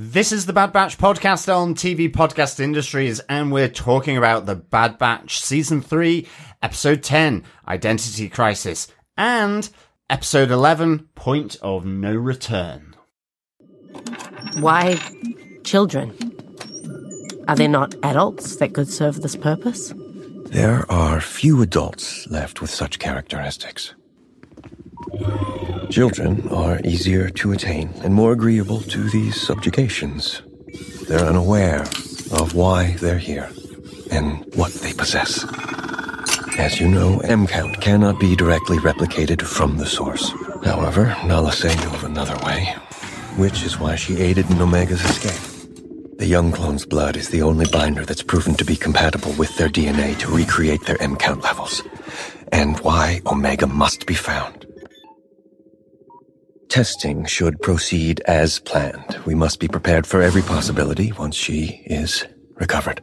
This is the Bad Batch podcast on TV Podcast Industries, and we're talking about the Bad Batch Season 3, Episode 10, Identity Crisis, and Episode 11, Point of No Return. Why children? Are there not adults that could serve this purpose? There are few adults left with such characteristics. Children are easier to attain and more agreeable to these subjugations. They're unaware of why they're here and what they possess. As you know, M-count cannot be directly replicated from the source. However, Nala Se knew of another way, which is why she aided in Omega's escape. The young clone's blood is the only binder that's proven to be compatible with their DNA to recreate their M-count levels, and why Omega must be found. Testing should proceed as planned. We must be prepared for every possibility once she is recovered.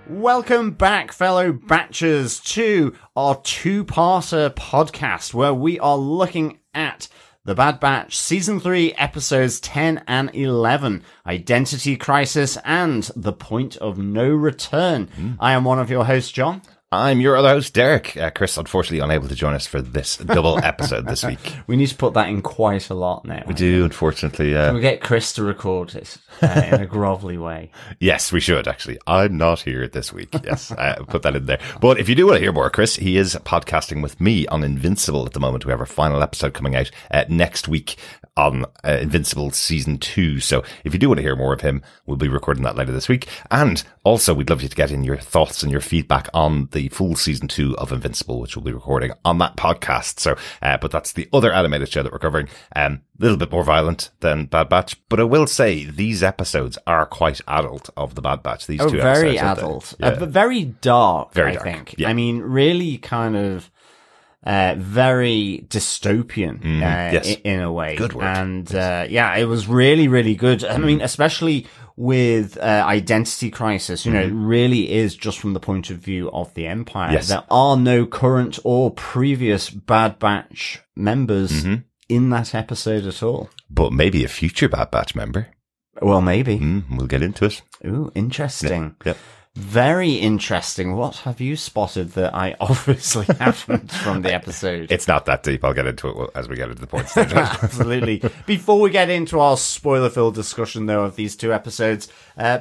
Welcome back, fellow Batchers, to our two-parter podcast where we are looking at The Bad Batch Season 3 Episodes 10 and 11, Identity Crisis and The Point of No Return. I am one of your hosts, John. I'm your other host, Derek. Chris, unfortunately, unable to join us for this double episode this week. We need to put that in quite a lot now. We do, unfortunately. Can we get Chris to record it in a grovelly way? Yes, we should, actually. I'm not here this week. Yes, put that in there. But if you do want to hear more, Chris, he is podcasting with me on Invincible at the moment. We have our final episode coming out next week on Invincible Season 2. So if you do want to hear more of him, we'll be recording that later this week. And also, we'd love you to get in your thoughts and your feedback on the full Season 2 of Invincible, which we'll be recording on that podcast. So, but that's the other animated show that we're covering. A little bit more violent than Bad Batch. But I will say these episodes are quite adult of the Bad Batch. These two very episodes. Adult. But very dark, very I dark. think. Yeah. I mean, really kind of very dystopian yes. in a way. Good word. And it was really, really good. I mean, especially with Identity Crisis, you know, it really is just from the point of view of the Empire. Yes. There are no current or previous Bad Batch members in that episode at all. But maybe a future Bad Batch member. Well, maybe. We'll get into it. Ooh, interesting. Yeah. Very interesting. What have you spotted that I obviously haven't from the episode? It's not that deep. I'll get into it as we get into the point stage. Absolutely. Before we get into our spoiler-filled discussion, though, of these two episodes,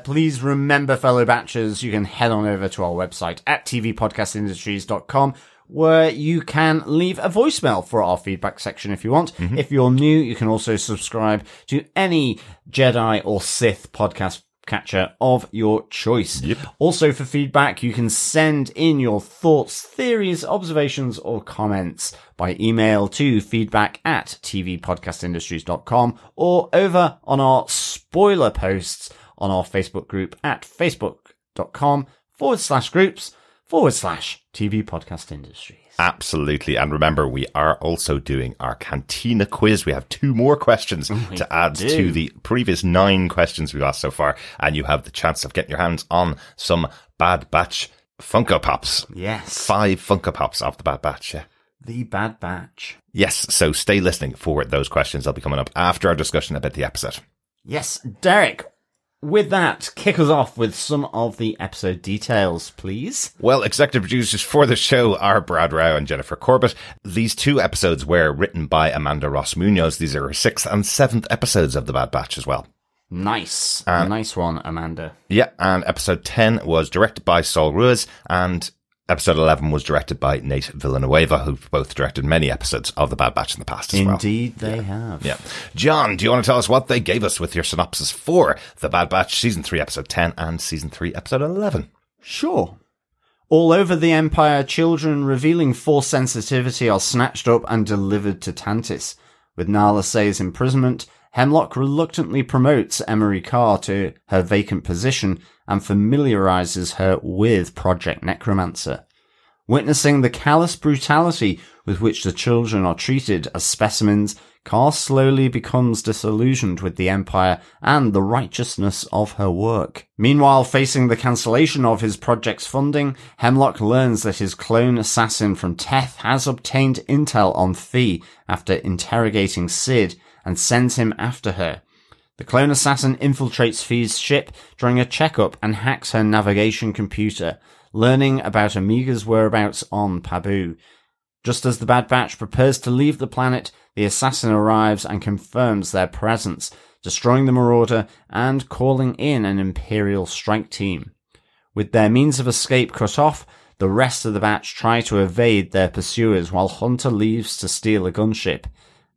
please remember, fellow Batchers, you can head on over to our website at tvpodcastindustries.com, where you can leave a voicemail for our feedback section if you want. If you're new, you can also subscribe to any Jedi or Sith podcast catcher of your choice. Yep. Also, for feedback, you can send in your thoughts, theories, observations, or comments by email to feedback@tvpodcastindustries.com or over on our spoiler posts on our Facebook group at facebook.com/groups/TV Podcast Industries. Absolutely. And remember, we are also doing our Cantina quiz. We have 2 more questions to add to the previous 9 questions we've asked so far. And you have the chance of getting your hands on some Bad Batch Funko Pops. Yes. 5 Funko Pops of the Bad Batch. Yeah. The Bad Batch. Yes. So stay listening for those questions. They'll be coming up after our discussion about the episode. Yes. Derek, with that, kick us off with some of the episode details, please. Well, executive producers for the show are Brad Rao and Jennifer Corbett. These 2 episodes were written by Amanda Ross Muñoz. These are her 6th and 7th episodes of The Bad Batch as well. Nice. Nice one, Amanda. Yeah, and episode 10 was directed by Saul Ruiz, and episode 11 was directed by Nate Villanueva, who've both directed many episodes of The Bad Batch in the past as well. Indeed, they have. Yeah. John, do you want to tell us what they gave us with your synopsis for The Bad Batch Season 3, Episode 10 and Season 3, Episode 11? Sure. All over the Empire, children revealing Force sensitivity are snatched up and delivered to Tantiss. With Nala Se's imprisonment, Hemlock reluctantly promotes Emerie Karr to her vacant position and familiarizes her with Project Necromancer. Witnessing the callous brutality with which the children are treated as specimens, Karr slowly becomes disillusioned with the Empire and the righteousness of her work. Meanwhile, facing the cancellation of his project's funding, Hemlock learns that his clone assassin from Teth has obtained intel on Fee after interrogating Sid and sends him after her. The clone assassin infiltrates Fee's ship during a checkup and hacks her navigation computer, learning about Omega's whereabouts on Pabu. Just as the Bad Batch prepares to leave the planet, the assassin arrives and confirms their presence, destroying the Marauder and calling in an Imperial strike team. With their means of escape cut off, the rest of the Batch try to evade their pursuers while Hunter leaves to steal a gunship.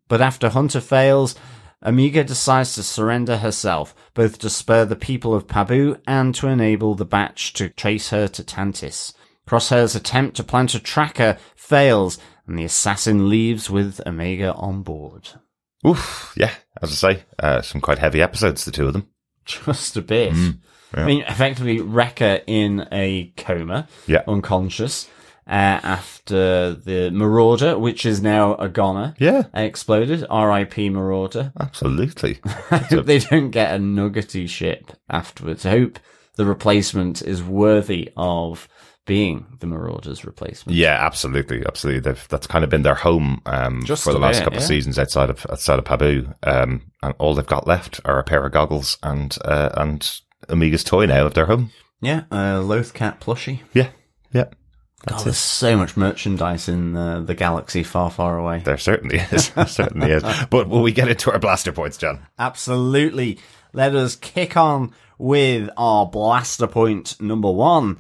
But after Hunter fails, Omega decides to surrender herself, both to spare the people of Pabu and to enable the Batch to chase her to Tantiss. Crosshair's attempt to plant a tracker fails, and the assassin leaves with Omega on board. Oof, yeah, as I say, some quite heavy episodes, the two of them. Just a bit. Yeah. I mean, effectively, Wrecker in a coma, unconscious, after the Marauder, which is now a goner, exploded. R.I.P. Marauder. Absolutely. I hope they don't get a nuggety ship afterwards. I hope the replacement is worthy of being the Marauder's replacement. Yeah, absolutely. That's kind of been their home for the last couple of seasons outside of Pabu. And all they've got left are a pair of goggles and Omega's toy now of their home. Yeah, a Lothcat plushie. Yeah. God, there's so much merchandise in the galaxy far, far away. There certainly is. But will we get into our blaster points, John? Absolutely. Let us kick on with our blaster point number 1.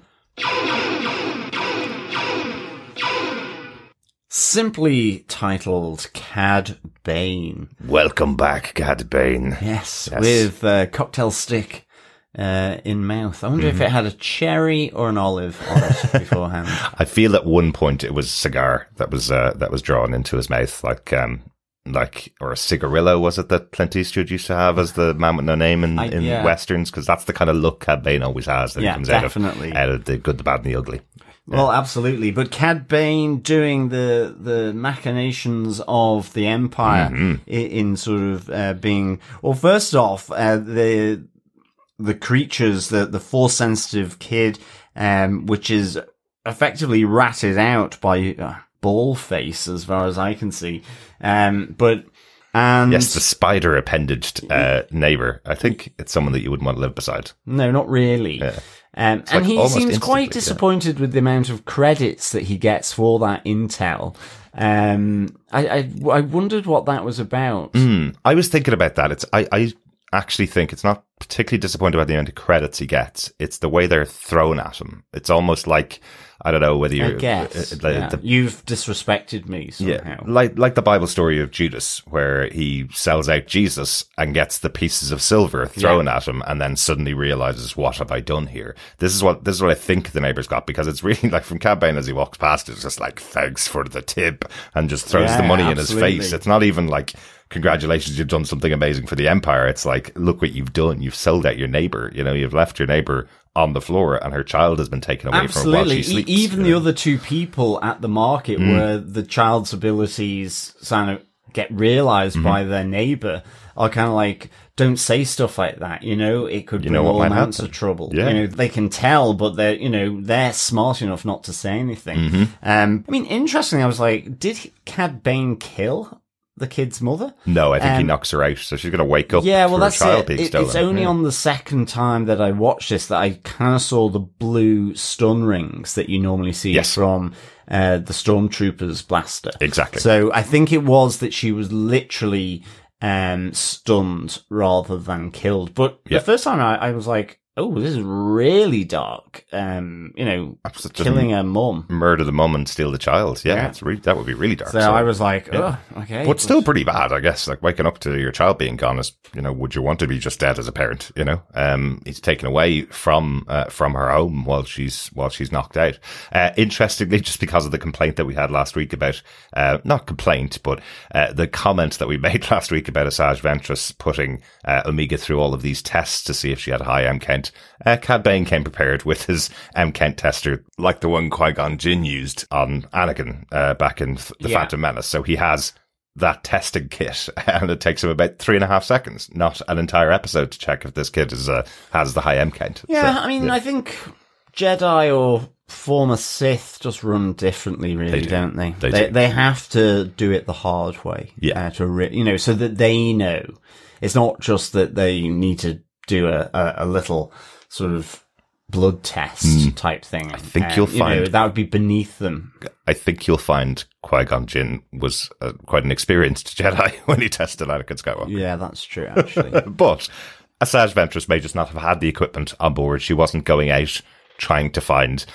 Simply titled Cad Bane. Welcome back, Cad Bane. Yes. With a cocktail stick in mouth. I wonder if it had a cherry or an olive on it beforehand. I feel at one point it was a cigar that was drawn into his mouth, like or a cigarillo, was it, that Clint Eastwood used to have as the man with no name in westerns? Because that's the kind of look Cad Bane always has. That he comes out of the good, the bad, and the ugly. Well, absolutely. But Cad Bane doing the machinations of the Empire in sort of being, well, first off, the creatures, the Force-sensitive kid, which is effectively ratted out by Ballface, as far as I can see. Yes, the spider appendaged neighbour. I think it's someone that you wouldn't want to live beside. No, not really. Yeah. And he seems quite disappointed with the amount of credits that he gets for that intel. I wondered what that was about. I was thinking about that. I actually think it's not particularly disappointed about the amount of credits he gets. It's the way they're thrown at him. It's almost like, I don't know whether you're... I guess. You've disrespected me somehow. Yeah, like the Bible story of Judas, where he sells out Jesus and gets the pieces of silver thrown at him and then suddenly realizes, what have I done here? This is what I think the neighbour's got, because it's really like from Cad Bane as he walks past, it's just like, thanks for the tip, and just throws the money in his face. It's not even like, congratulations, you've done something amazing for the Empire. It's like, look what you've done. You've sold out your neighbour. You know, you've left your neighbour on the floor and her child has been taken away from her while she sleeps. Even the other two people at the market where the child's abilities kind of get realised by their neighbour are kind of like, don't say stuff like that, you know, it could bring all amounts of trouble. Yeah. You know, they can tell, but they're smart enough not to say anything. I mean, interestingly, I was like, did Cad Bane kill the kid's mother? No, I think he knocks her out, so she's going to wake up. Yeah, well, to that's her child it. being stolen. It's only on the second time that I watched this that I kind of saw the blue stun rings that you normally see from the Stormtrooper's blaster. Exactly. So I think it was that she was literally stunned rather than killed. But the first time I was like, oh, this is really dark. Killing a mum. Murder the mum and steal the child. Yeah. That would be really dark. So I was like, oh, okay. But still pretty bad, I guess. Like waking up to your child being gone is, would you want to be just dead as a parent? He's taken away from her home while she's knocked out. Interestingly, just because of the complaint that we had last week about, not complaint, but the comment that we made last week about Asajj Ventress putting Omega through all of these tests to see if she had high M-Kent. Cad Bane came prepared with his M-Kent tester, like the one Qui-Gon Jinn used on Anakin back in The Phantom Menace. So he has that testing kit, and it takes him about 3.5 seconds, not an entire episode, to check if this kid has the high M count. Yeah, So, I mean, I think Jedi or former Sith just run differently, really, don't they? They have to do it the hard way, so that they know. It's not just that they need to do a little sort of blood test type thing. I think you'll find that would be beneath them. I think you'll find Qui-Gon Jinn was quite an experienced Jedi when he tested Anakin Skywalker. Yeah, that's true, actually. But Asajj Ventress may just not have had the equipment on board. She wasn't going out trying to find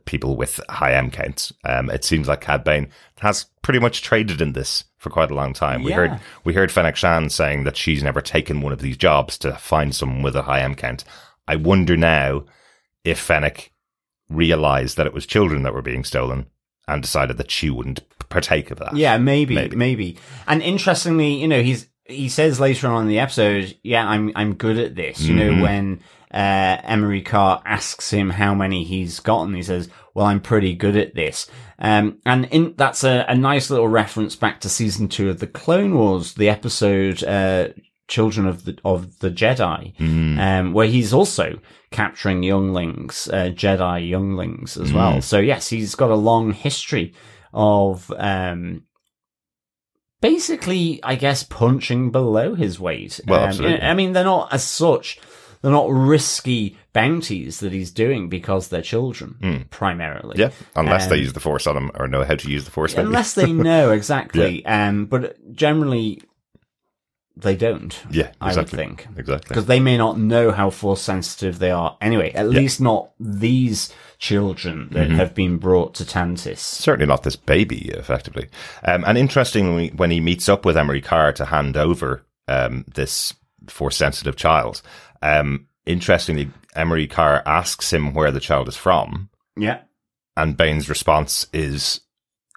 people with high M counts. It seems like Cad Bane has pretty much traded in this for quite a long time. Yeah. We heard Fennec Shan saying that she's never taken one of these jobs to find someone with a high M count. I wonder now if Fennec realised that it was children that were being stolen and decided that she wouldn't partake of that. Yeah, maybe. And interestingly, he says later on in the episode, I'm good at this. When Emerie Karr asks him how many he's gotten, he says, well, I'm pretty good at this. That's a nice little reference back to season 2 of the Clone Wars, the episode Children of the Jedi, where he's also capturing younglings, Jedi younglings as well. So yes, he's got a long history of basically, I guess, punching below his weight. Well, absolutely. I mean, they're not as such. They're not risky bounties that he's doing because they're children, primarily. Yeah, unless they use the Force on them or know how to use the Force. Maybe. Unless they know, exactly. But generally, they don't. Yeah, exactly. I would think. Exactly. Because they may not know how Force sensitive they are. Anyway, at least not these children that have been brought to Tantiss. Certainly not this baby, effectively. And interestingly, when he meets up with Emerie Karr to hand over this Force-sensitive child, interestingly, Emerie Karr asks him where the child is from. Yeah. And Bane's response is,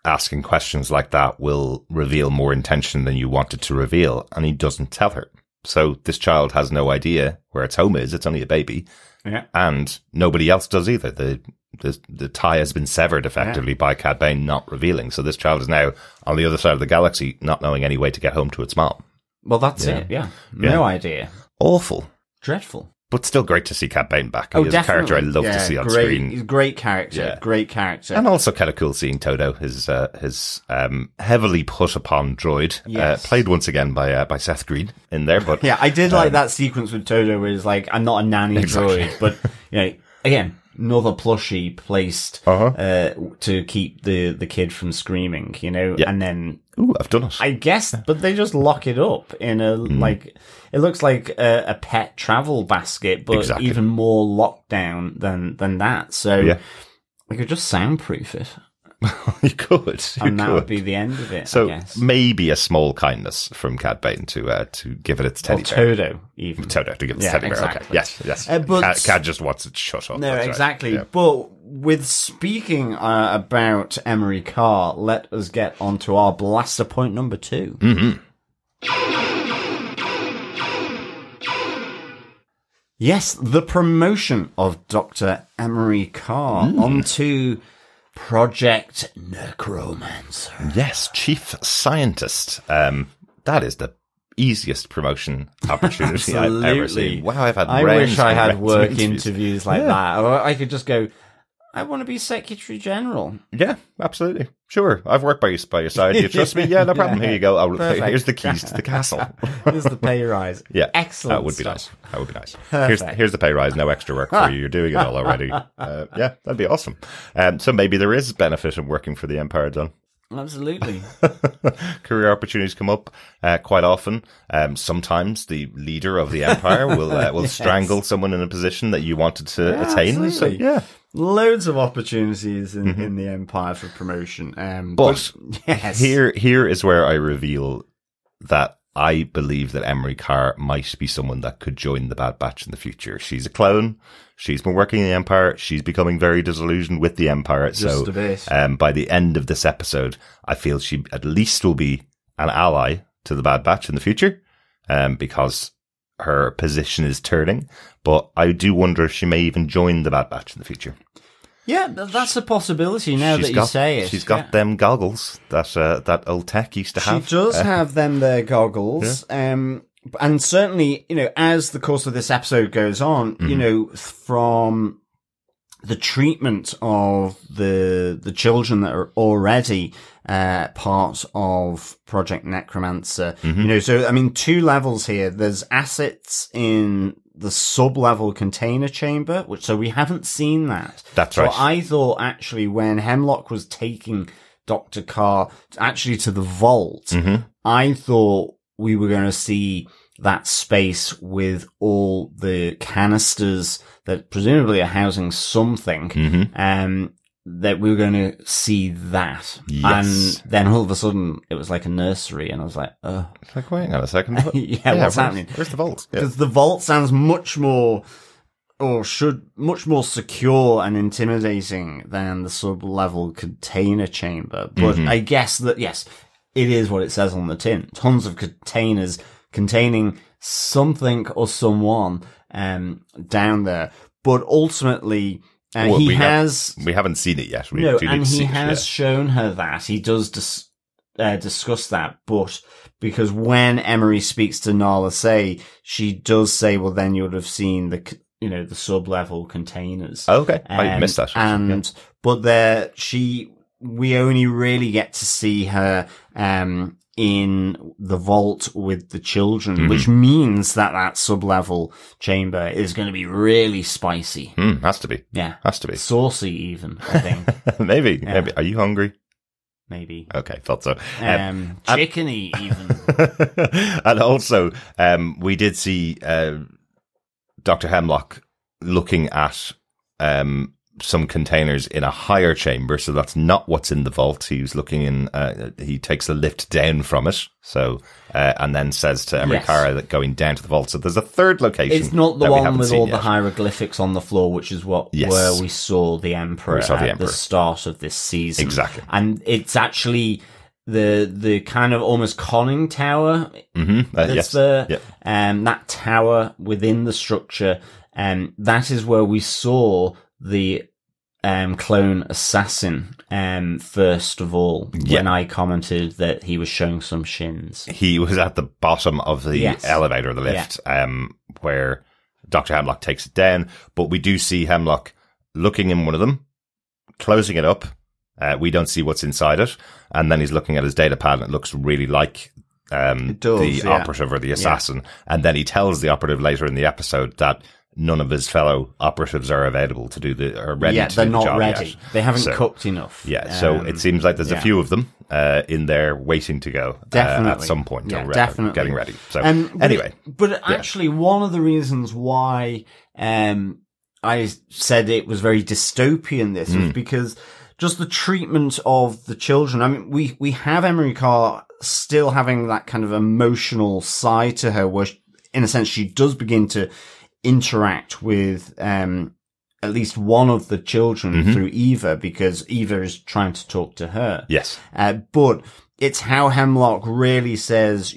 asking questions like that will reveal more intention than you wanted to reveal, and he doesn't tell her. So this child has no idea where its home is. It's only a baby. Yeah. And nobody else does either. The tie has been severed effectively by Cad Bane not revealing. So this child is now on the other side of the galaxy, not knowing any way to get home to its mom. Well, that's it. Yeah. No idea. Awful. Dreadful. But still great to see Cad Bane back. He's a character I love to see on screen. He's a great character. Yeah. Great character. And also kind of cool seeing Todo, his heavily put upon droid, played once again by Seth Green in there. But yeah, I did like that sequence with Todo where he's like, I'm not a nanny droid, but again, another plushie placed to keep the kid from screaming, and then ooh, I've done it. I guess, but they just lock it up in a it looks like a pet travel basket, but even more locked down than that. So we could just soundproof it. You could, and that would be the end of it. So I guess. Maybe a small kindness from Cad Bane to give it its teddy bear. Todo, even Todo to give it its teddy bear. Okay. Yes. But Cad just wants it shut up. No, exactly. Right. But with speaking about Emerie Karr, let us get on to our blaster point number 2. Mm-hmm. Yes, the promotion of Dr. Emerie Karr onto Project Necromancer. Yes, Chief Scientist. That is the easiest promotion opportunity I've ever seen. Wow, I wish I had work interviews like that. Or I could just go, I want to be Secretary General. Yeah, absolutely. Sure. I've worked by your side. Do you trust me? Yeah, no problem. Here you go. Here's the keys to the castle. Here's the pay rise. Yeah. Excellent. That would be nice. Here's the pay rise. No extra work for you. You're doing it all already. Yeah, that'd be awesome. So maybe there is benefit in working for the Empire, John. Absolutely. Career opportunities come up quite often. Sometimes the leader of the Empire will strangle someone in a position that you wanted to attain. Absolutely. So, yeah. Loads of opportunities in the Empire for promotion. But yes. Here is where I reveal that I believe that Emerie Karr might be someone that could join the Bad Batch in the future. She's a clone. She's been working in the Empire. She's becoming very disillusioned with the Empire. Just a bit. By the end of this episode, I feel she at least will be an ally to the Bad Batch in the future, because her position is turning. But I do wonder if she may even join the Bad Batch in the future. Yeah, that's a possibility now that you say it. She's got them goggles that old tech used to have. She does have them there goggles. Yeah. And certainly, as the course of this episode goes on, from the treatment of the children that are already part of Project Necromancer, so, 2 levels here. There's assets in the sub-level container chamber, so we haven't seen that. That's right. So I thought, actually, when Hemlock was taking Dr. Karr actually to the vault, I thought we were going to see that space with all the canisters that presumably are housing something, that we were going to see that. Yes. And then all of a sudden it was like a nursery, and I was like, oh. It's like, wait on a second. What's happening? Where's the vault? Because the vault sounds much more secure and intimidating than the sub-level container chamber. But I guess that, yes, it is what it says on the tin. Tons of containers containing something or someone down there. But ultimately, we haven't seen it yet. He has shown her that. He does discuss that, but because when Emerie speaks to Nala Say, she does say, well, then you would have seen the sub-level containers. Oh, okay. I missed that. But we only really get to see her in the vault with the children, which means that sub-level chamber is going to be really spicy. Has to be. Yeah. Has to be. Saucy even, I think. Maybe. Are you hungry? Maybe. Okay, thought so. Chickeny even. And also, we did see Dr. Hemlock looking at some containers in a higher chamber, so that's not what's in the vault. He was looking in, he takes the lift down from it, so, and then says to Emerie Karr that going down to the vault. So there's a third location. It's not the one with all the hieroglyphics on the floor, which is where we saw the Emperor at the start of this season. Exactly. And it's actually the kind of almost conning tower. Yes. That tower within the structure, that is where we saw the clone assassin first of all, when I commented that he was showing some shins. He was at the bottom of the elevator, the lift, where Dr. Hemlock takes it down, but we do see Hemlock looking in one of them, closing it up. We don't see what's inside it, and then he's looking at his data pad, and it looks really like the operative or the assassin, and then he tells the operative later in the episode that none of his fellow operatives are available to do are ready to do the job. They're not ready. They haven't cooked enough. Yeah, so it seems like there's a few of them in there waiting to go at some point. Definitely. Getting ready. So anyway. But actually, one of the reasons why I said it was very dystopian, this was because just the treatment of the children. I mean, we have Emerie Karr still having that kind of emotional side to her where, in a sense, she does begin to interact with at least one of the children through Eva, because Eva is trying to talk to her. Yes. But it's how Hemlock really says,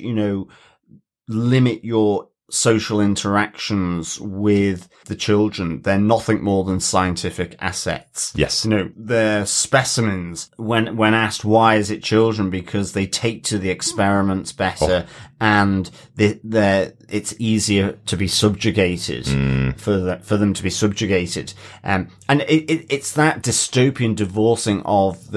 limit your social interactions with the children. They're nothing more than scientific assets. Yes. They're specimens. When asked why is it children, because they take to the experiments better and it's easier to be subjugated for them to be subjugated. And it's that dystopian divorcing of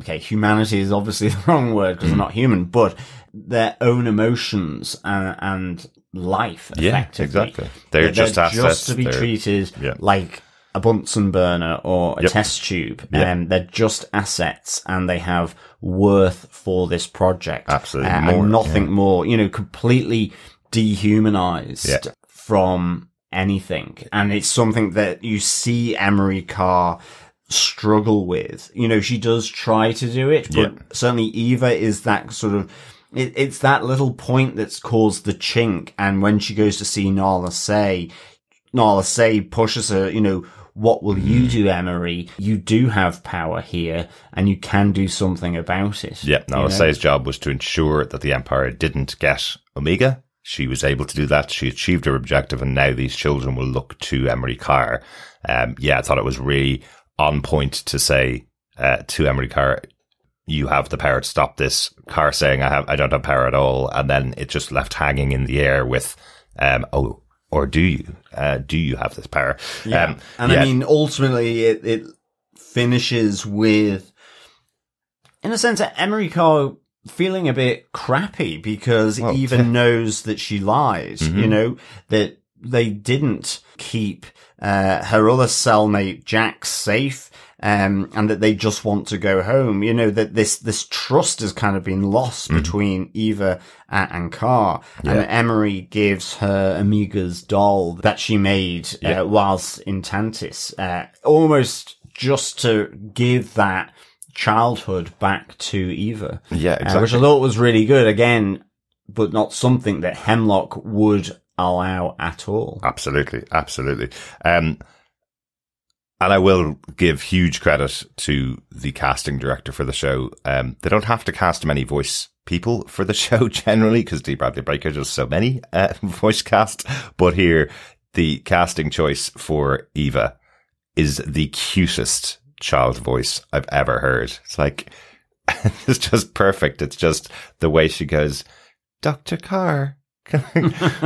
humanity is obviously the wrong word because they're not human, but their own emotions and life, effectively. Yeah, exactly. They're just assets. Just to be treated like a Bunsen burner or a test tube. They're just assets, and they have worth for this project. Absolutely. And nothing more, completely dehumanized from anything. And it's something that you see Emerie Karr struggle with. She does try to do it, but certainly Eva is that sort of, it's that little point that's caused the chink. And when she goes to see Nala Say pushes her, what will you do, Emerie? You do have power here, and you can do something about it. Yeah, Nala Say's job was to ensure that the Empire didn't get Omega. She was able to do that. She achieved her objective, and now these children will look to Emerie Karr I thought it was really on point to say to Emerie Karr, you have the power to stop this. Karr saying, I don't have power at all. And then it just left hanging in the air with, or do you? Do you have this power? Yeah. I mean, ultimately, it finishes with, in a sense, Emerie Karr feeling a bit crappy because Eva knows that she lies, that they didn't keep her other cellmate Jax safe. And that they just want to go home, that this trust has kind of been lost between Eva and Karr. Yeah. And Emerie gives her Amiga's doll that she made whilst in Tantiss, almost just to give that childhood back to Eva. Yeah, exactly. Which I thought was really good, again, but not something that Hemlock would allow at all. Absolutely. And I will give huge credit to the casting director for the show. They don't have to cast many voice people for the show generally because D. Bradley Baker does so many voice casts. But here, the casting choice for Eva is the cutest child voice I've ever heard. It's like, it's just perfect. It's just the way she goes, Dr. Karr.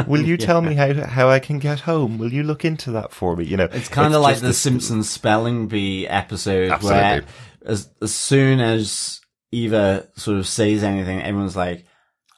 Will you tell me how I can get home? Will you look into that for me? It's kind of like the Simpsons spelling bee episode. Absolutely. Where as soon as Eva sort of says anything, everyone's like,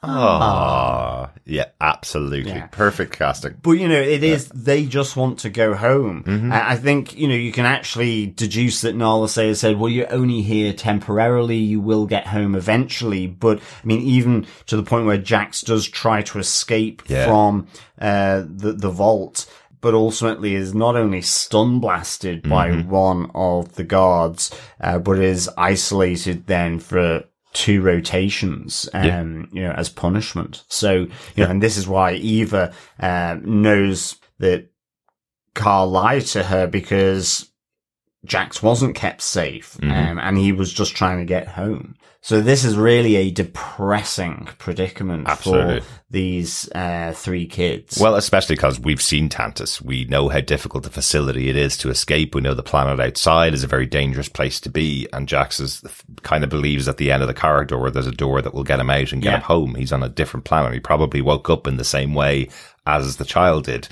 oh, yeah, absolutely. Yeah. Perfect casting. But, it is, they just want to go home. Mm-hmm. I think, you can actually deduce that Nala Say said, well, you're only here temporarily. You will get home eventually. But, I mean, even to the point where Jax does try to escape from the vault, but ultimately is not only stun blasted by one of the guards, but is isolated then for 2 rotations, as punishment. So, and this is why Eva, knows that Karr lied to her because Jax wasn't kept safe, and he was just trying to get home. So this is really a depressing predicament for these 3 kids. Well, especially because we've seen Tantiss. We know how difficult the facility it is to escape. We know the planet outside is a very dangerous place to be. And Jax kind of believes at the end of the corridor there's a door that will get him out and get him home. He's on a different planet. He probably woke up in the same way as the child did.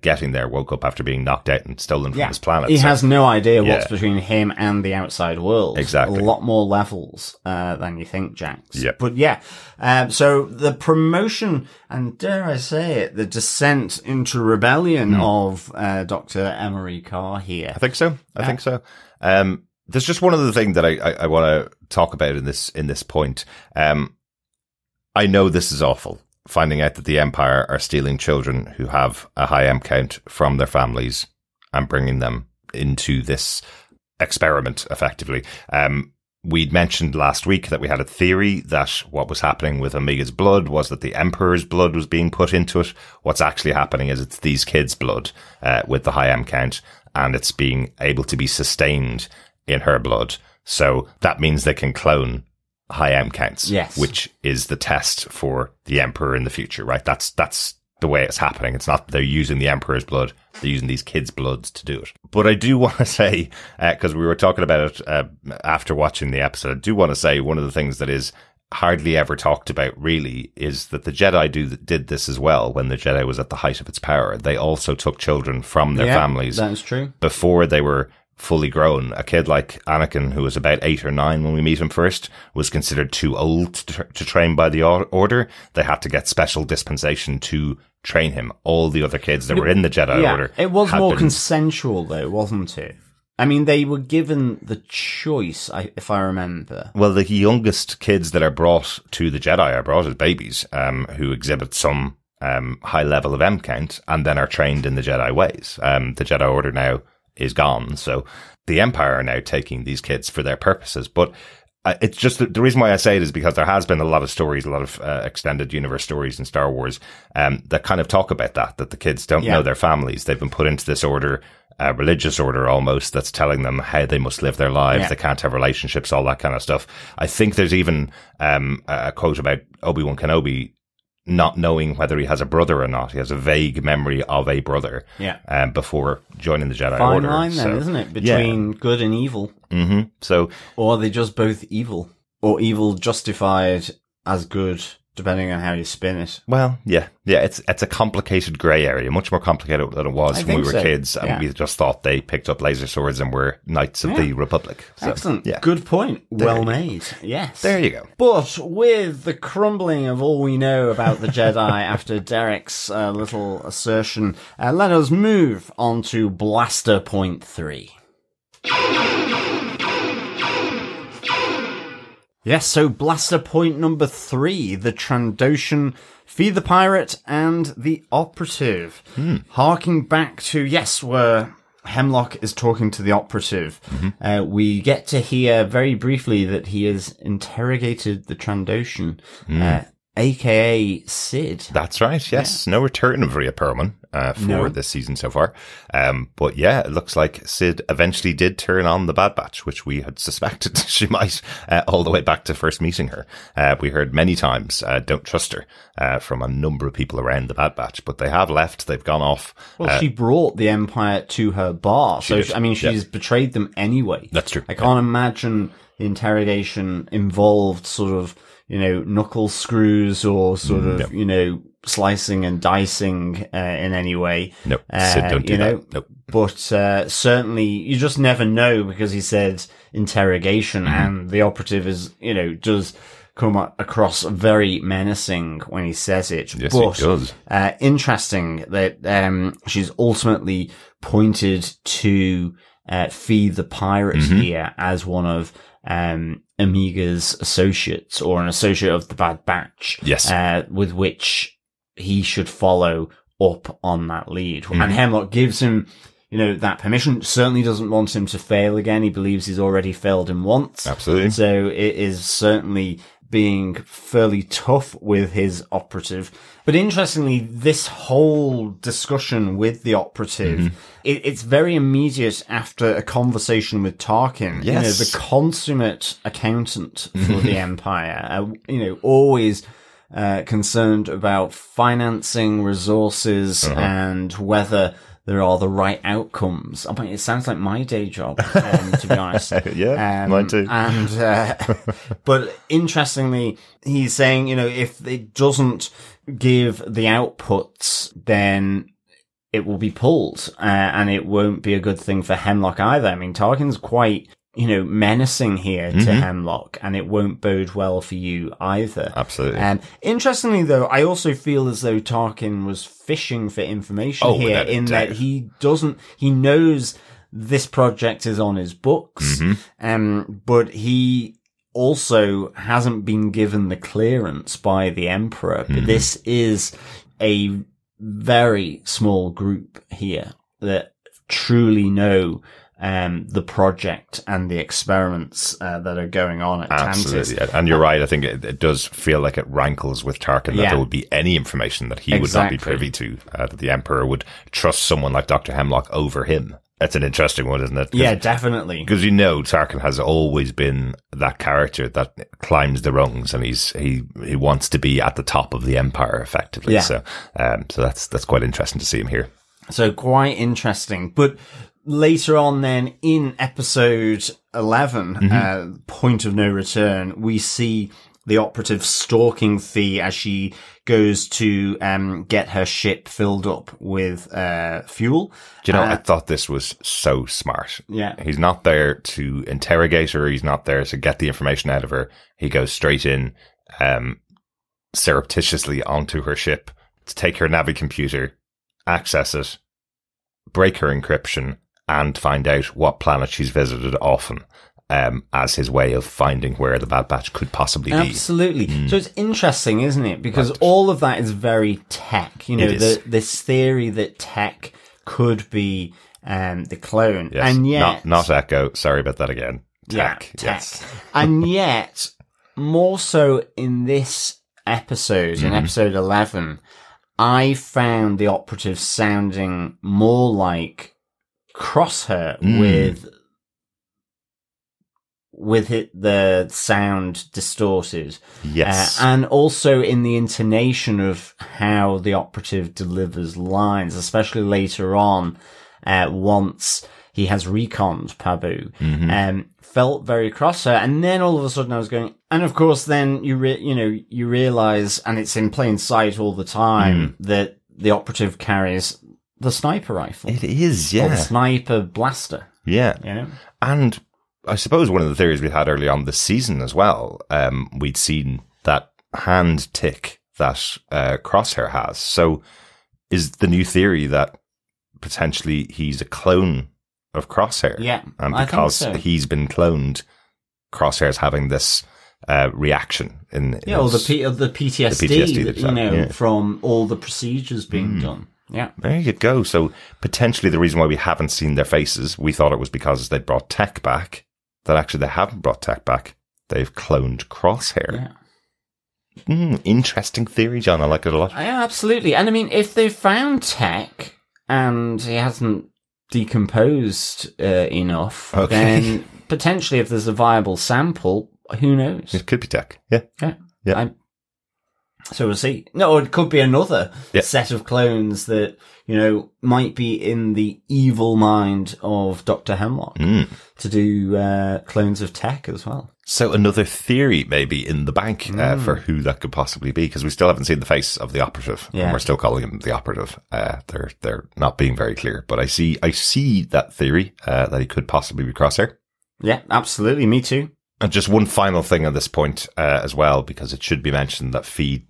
Getting there, woke up after being knocked out and stolen from his planet. He has no idea what's between him and the outside world. Exactly. A lot more levels than you think, Jax. Yeah. But so the promotion, and dare I say it, the descent into rebellion of Dr. Emerie Karr here. I think so. There's just one other thing that I want to talk about in this point. I know this is awful. Finding out that the Empire are stealing children who have a high M count from their families and bringing them into this experiment, effectively. We'd mentioned last week that we had a theory that what was happening with Amiga's blood was that the Emperor's blood was being put into it. What's actually happening is it's these kids' blood with the high M count, and it's being able to be sustained in her blood. So that means they can clone high M counts, which is the test for the Emperor in the future, right? That's the way it's happening. It's not they're using the Emperor's blood, they're using these kids' bloods to do it. But I do want to say, because we were talking about it after watching the episode, I do want to say one of the things that is hardly ever talked about really is that the Jedi did this as well when the Jedi was at the height of its power. They also took children from their families. That's true. Before they were fully grown. A kid like Anakin, who was about 8 or 9 when we meet him first, was considered too old to train by the Order. They had to get special dispensation to train him. All the other kids that were in the Jedi Order. It was more consensual though, wasn't it? I mean, they were given the choice, if I remember. Well, the youngest kids that are brought to the Jedi are brought as babies, who exhibit some high level of M count and then are trained in the Jedi ways. The Jedi Order now is gone. So the Empire are now taking these kids for their purposes. But it's just the reason why I say it is because there has been a lot of stories, a lot of extended universe stories in Star Wars that kind of talk about that the kids don't know their families. They've been put into this order, a religious order almost, that's telling them how they must live their lives. They can't have relationships, all that kind of stuff. I think there's even a quote about Obi-Wan Kenobi not knowing whether he has a brother or not. He has a vague memory of a brother. Yeah. Before joining the Jedi Fine Order. line then, isn't it? Between good and evil. Mm-hmm. So, or are they just both evil? Or evil justified as good, depending on how you spin it. Well, yeah. It's a complicated grey area, much more complicated than it was when we were kids, and we just thought they picked up laser swords and were Knights of the Republic. So, excellent. Yeah. Good point. Well made. Yes. There you go. But with the crumbling of all we know about the Jedi after Derek's little assertion, let us move on to Blaster Point 3. Yes, so Blaster Point number 3, the Trandoshan, Feed the Pirate, and the Operative. Harking back to, where Hemlock is talking to the Operative. We get to hear very briefly that he has interrogated the Trandoshan, aka Sid. That's right, yes. No return of Rhea Perlman for this season so far. But yeah, it looks like Sid eventually did turn on the Bad Batch, which we had suspected she might, all the way back to first meeting her. We heard many times, don't trust her, from a number of people around the Bad Batch, but they have left, they've gone off. Well, she brought the Empire to her bar, so, she's betrayed them anyway. That's true. I can't imagine the interrogation involved sort of, knuckle screws or sort of, slicing and dicing in any way. No, Sid don't do that. Nope. But certainly, you just never know, because he said interrogation, and the Operative is, does come across very menacing when he says it. Yes, but, he does. Interesting that she's ultimately pointed to Feed the Pirate here as one of Amiga's associates, or an associate of the Bad Batch. Yes. With which he should follow up on that lead. And Hemlock gives him, that permission. Certainly doesn't want him to fail again. He believes he's already failed him once. Absolutely. So it is certainly being fairly tough with his Operative. But interestingly, this whole discussion with the Operative, it's very immediate after a conversation with Tarkin. Yes. The consummate accountant for the Empire, always concerned about financing, resources, and whether there are the right outcomes. I mean, it sounds like my day job, to be honest. Mine too. And, but interestingly, he's saying, if it doesn't give the outputs, then it will be pulled, and it won't be a good thing for Hemlock either. I mean, Tarkin's quite, menacing here to Hemlock, and it won't bode well for you either. Absolutely. Interestingly, though, I also feel as though Tarkin was fishing for information here, in that he knows this project is on his books, but he also hasn't been given the clearance by the Emperor. This is a very small group here that truly know the project and the experiments that are going on at Tantiss. Absolutely. And you're right. I think it does feel like it rankles with Tarkin that there would be any information that he would not be privy to, that the Emperor would trust someone like Dr. Hemlock over him. That's an interesting one, isn't it? Yeah, definitely. Because Tarkin has always been that character that climbs the rungs, and he wants to be at the top of the Empire, effectively. Yeah. So that's quite interesting to see him here. So quite interesting. But later on then, in episode 11, Point of No Return, we see the Operative stalking Thee as she goes to get her ship filled up with fuel. Do you know, I thought this was so smart. Yeah. He's not there to interrogate her. He's not there to get the information out of her. He goes straight in, surreptitiously onto her ship to take her Navi computer, access it, break her encryption, and find out what planet she's visited often, as his way of finding where the Bad Batch could possibly be. Absolutely. So it's interesting, isn't it? Because all of that is very tech. This theory that tech could be the clone. Yes. And yet... Not Echo. Sorry about that again. Tech. Yeah, tech. Yes. And yet, more so in this episode, in episode 11, I found the Operative sounding more like Crosshair with with the sound distorted. Yes. And also in the intonation of how the operative delivers lines, especially later on, once he has reconned Pabu, felt very Crosshair. And then all of a sudden I was going, and of course then you realize, and it's in plain sight all the time, that the operative carries the sniper rifle. It is, yeah. Or the sniper blaster. Yeah. You know? And I suppose one of the theories we had early on this season as well, we'd seen that hand tick that Crosshair has. So is the new theory that potentially he's a clone of Crosshair? Yeah, and I because think so. he's been cloned, Crosshair's having this reaction in the PTSD, the PTSD that, that from all the procedures being done. Yeah. There you go. So potentially the reason why we haven't seen their faces, we thought it was because they brought tech back, that actually they haven't brought tech back. They've cloned Crosshair. Yeah. Interesting theory, John. I like it a lot. Yeah, absolutely. And I mean, if they found tech and he hasn't decomposed enough, then potentially if there's a viable sample, who knows? It could be tech. Yeah. Yeah. So we'll see. No, it could be another set of clones that, might be in the evil mind of Dr. Hemlock to do clones of tech as well. So another theory maybe in the bank for who that could possibly be, because we still haven't seen the face of the operative, and we're still calling him the operative. They're not being very clear, but I see that theory that he could possibly be Crosshair. Yeah, absolutely. Me too. And just one final thing on this point as well, because it should be mentioned that Fee,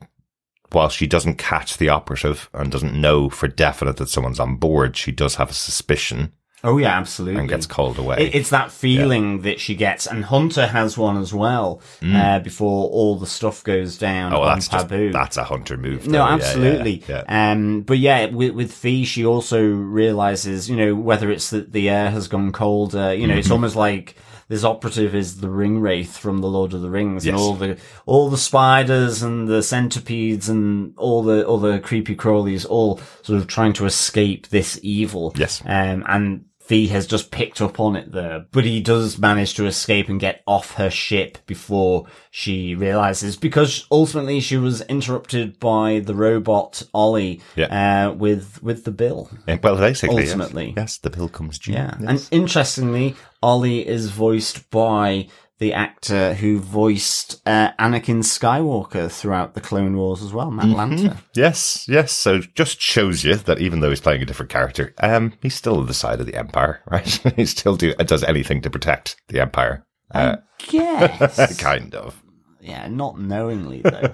while she doesn't catch the operative and doesn't know for definite that someone's on board, she does have a suspicion. Oh, yeah, absolutely. And gets called away. It's that feeling that she gets. And Hunter has one as well, before all the stuff goes down on Pabu. That's a Hunter move, though. No, absolutely. Yeah. But yeah, with Fee, she also realizes, whether it's that the air has gone colder, it's almost like this operative is the ring wraith from the Lord of the Rings, and all the spiders and the centipedes and all the creepy crawlies all sort of trying to escape this evil. Yes. And Fee has just picked up on it there, but he does manage to escape and get off her ship before she realizes, because ultimately she was interrupted by the robot Ollie, with the bill. Well, basically, ultimately, yes, the bill comes due. Yeah, yes. And interestingly, Ollie is voiced by the actor who voiced Anakin Skywalker throughout the Clone Wars as well, Matt Lanter. Yes. So just shows you that even though he's playing a different character, he's still on the side of the Empire, right? He still does anything to protect the Empire. I guess. Kind of. Yeah, not knowingly, though.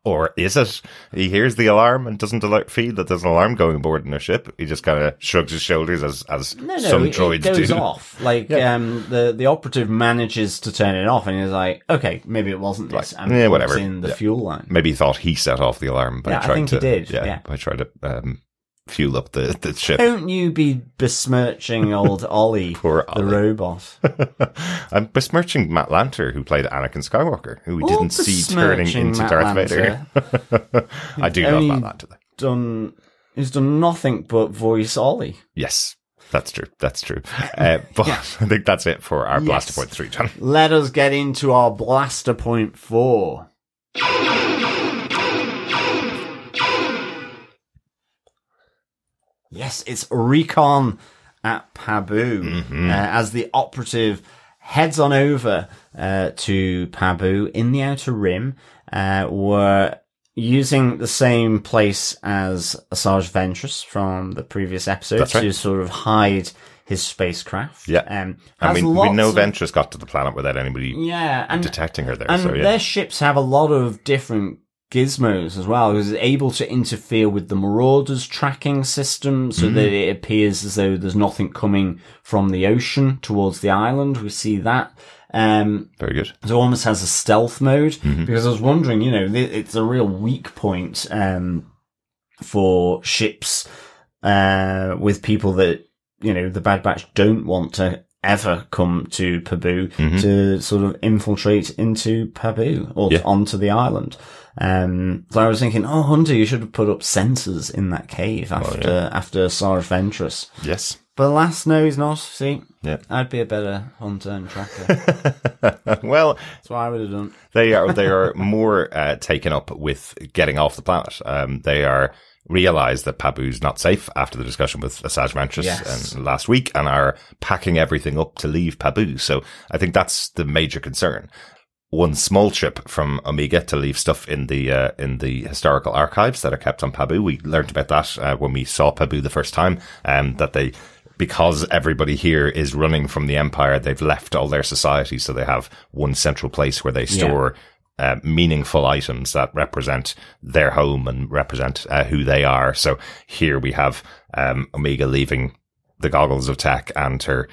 Or is it? He hears the alarm and doesn't feed that there's an alarm going aboard in their ship. He just kind of shrugs his shoulders as some droids do. It goes off. Like, the operative manages to turn it off, and he's like, okay, maybe it wasn't this. And whatever. In the fuel line. Maybe he thought he set off the alarm by trying he did. by trying to fuel up the ship. Don't you be besmirching old Ollie, Poor the robot. I'm besmirching Matt Lanter, who played Anakin Skywalker, who we didn't see turning into Matt Darth Vader. I do love Matt Lanter. He's done nothing but voice Ollie. Yes, that's true. But I think that's it for our Blaster Point 3, John. Let us get into our Blaster Point 4. Yes, it's recon at Pabu, as the operative heads on over to Pabu in the Outer Rim. We're using the same place as Asajj Ventress from the previous episode to sort of hide his spacecraft. Yeah. We know Ventress got to the planet without anybody detecting her there. And their ships have a lot of different gizmos as well. It was able to interfere with the Marauders tracking system so that it appears as though there's nothing coming from the ocean towards the island. We see that. Very good. So it almost has a stealth mode, because I was wondering, it's a real weak point for ships with people that, the Bad Batch don't want to ever come to Pabu to sort of infiltrate into Pabu or onto the island. So I was thinking, Hunter, you should have put up sensors in that cave after Sarge Ventress. Yes. But alas, no, he's not. See, I'd be a better hunter and tracker. Well, that's what I would have done. They are more taken up with getting off the planet. They are realize that Pabu's not safe after the discussion with Sarge Ventress last week, and are packing everything up to leave Pabu. So I think that's the major concern. One small trip from Omega to leave stuff in the historical archives that are kept on Pabu. We learned about that when we saw Pabu the first time, that because everybody here is running from the Empire, they've left all their society, so they have one central place where they store meaningful items that represent their home and represent who they are. So here we have Omega leaving the goggles of tech and her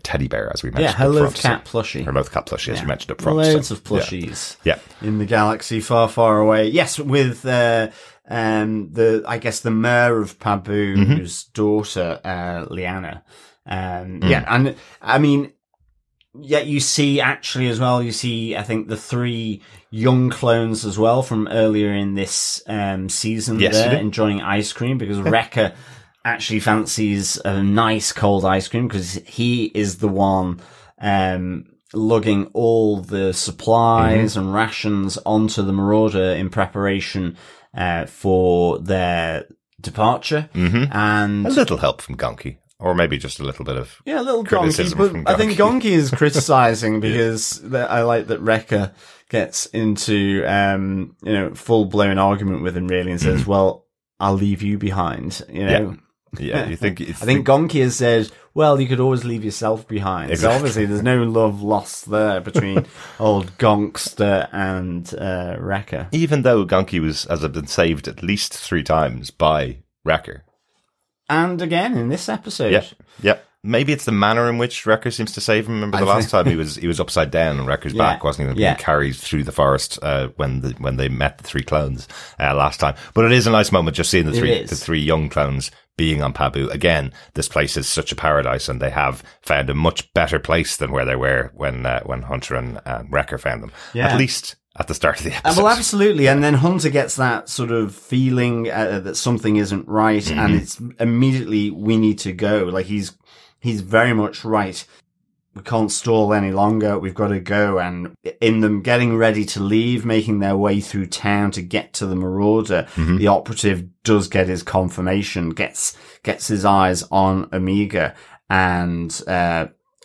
teddy bear, as we mentioned. Yeah, her loath cat plushie. Her loath cat plushie, as we mentioned up front. Loads of plushies. Yeah. In the galaxy far, far away. Yes, with the mayor of Pabu's daughter, Liana. And I mean, you see actually as well, I think the 3 young clones as well from earlier in this season there enjoying ice cream, because Wrecker actually fancies a nice cold ice cream because he is the one lugging all the supplies and rations onto the Marauder in preparation for their departure. And a little help from Gonki. Or maybe just a little bit of a little Gonki, but I think Gonki is criticising because I like that Wrecker gets into full blown argument with him really and says, "Well, I'll leave you behind." Yeah, you think? I think Gonki has said, "Well, you could always leave yourself behind." Exactly. So obviously, there's no love lost there between old Gonkster and Wrecker. Even though Gonki has been saved at least 3 times by Wrecker. And again in this episode. Yeah. Maybe it's the manner in which Wrecker seems to save him. Remember the last time he was upside down on Wrecker's back, wasn't he? Being carried through the forest when they met the 3 clones last time. But it is a nice moment just seeing the three young clones being on Pabu. Again, this place is such a paradise, and they have found a much better place than where they were when Hunter and Wrecker found them. Yeah. At least at the start of the episode. Well, absolutely. And then Hunter gets that sort of feeling that something isn't right, and it's immediately, we need to go. Like, he's very much right. We can't stall any longer. We've got to go. And in them getting ready to leave, making their way through town to get to the Marauder, the operative does get his confirmation, gets his eyes on Omega, and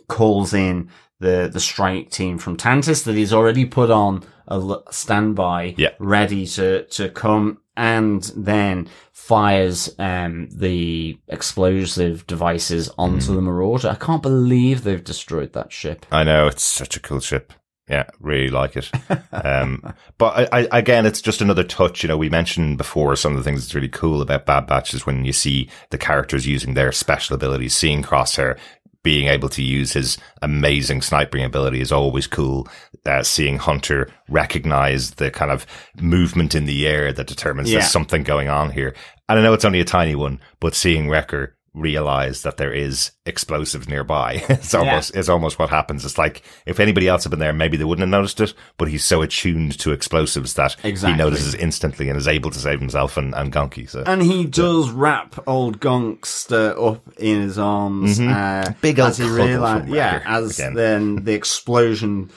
calls in the strike team from Tantiss that he's already put on a standby, ready to come, and then fires the explosive devices onto the Marauder. I can't believe they've destroyed that ship. I know, it's such a cool ship. Yeah, really like it. But I again, it's just another touch. We mentioned before some of the things that's really cool about Bad Batch is when you see the characters using their special abilities, seeing Crosshair being able to use his amazing sniping ability is always cool. Seeing Hunter recognize the kind of movement in the air that determines there's something going on here. And I know it's only a tiny one, but seeing Wrecker realize that there is explosives nearby is almost what happens. It's like if anybody else had been there, maybe they wouldn't have noticed it, but he's so attuned to explosives that he notices instantly and is able to save himself and Gonki. So. And he does wrap old Gonkster up in his arms. Big old as he realizes, then the explosion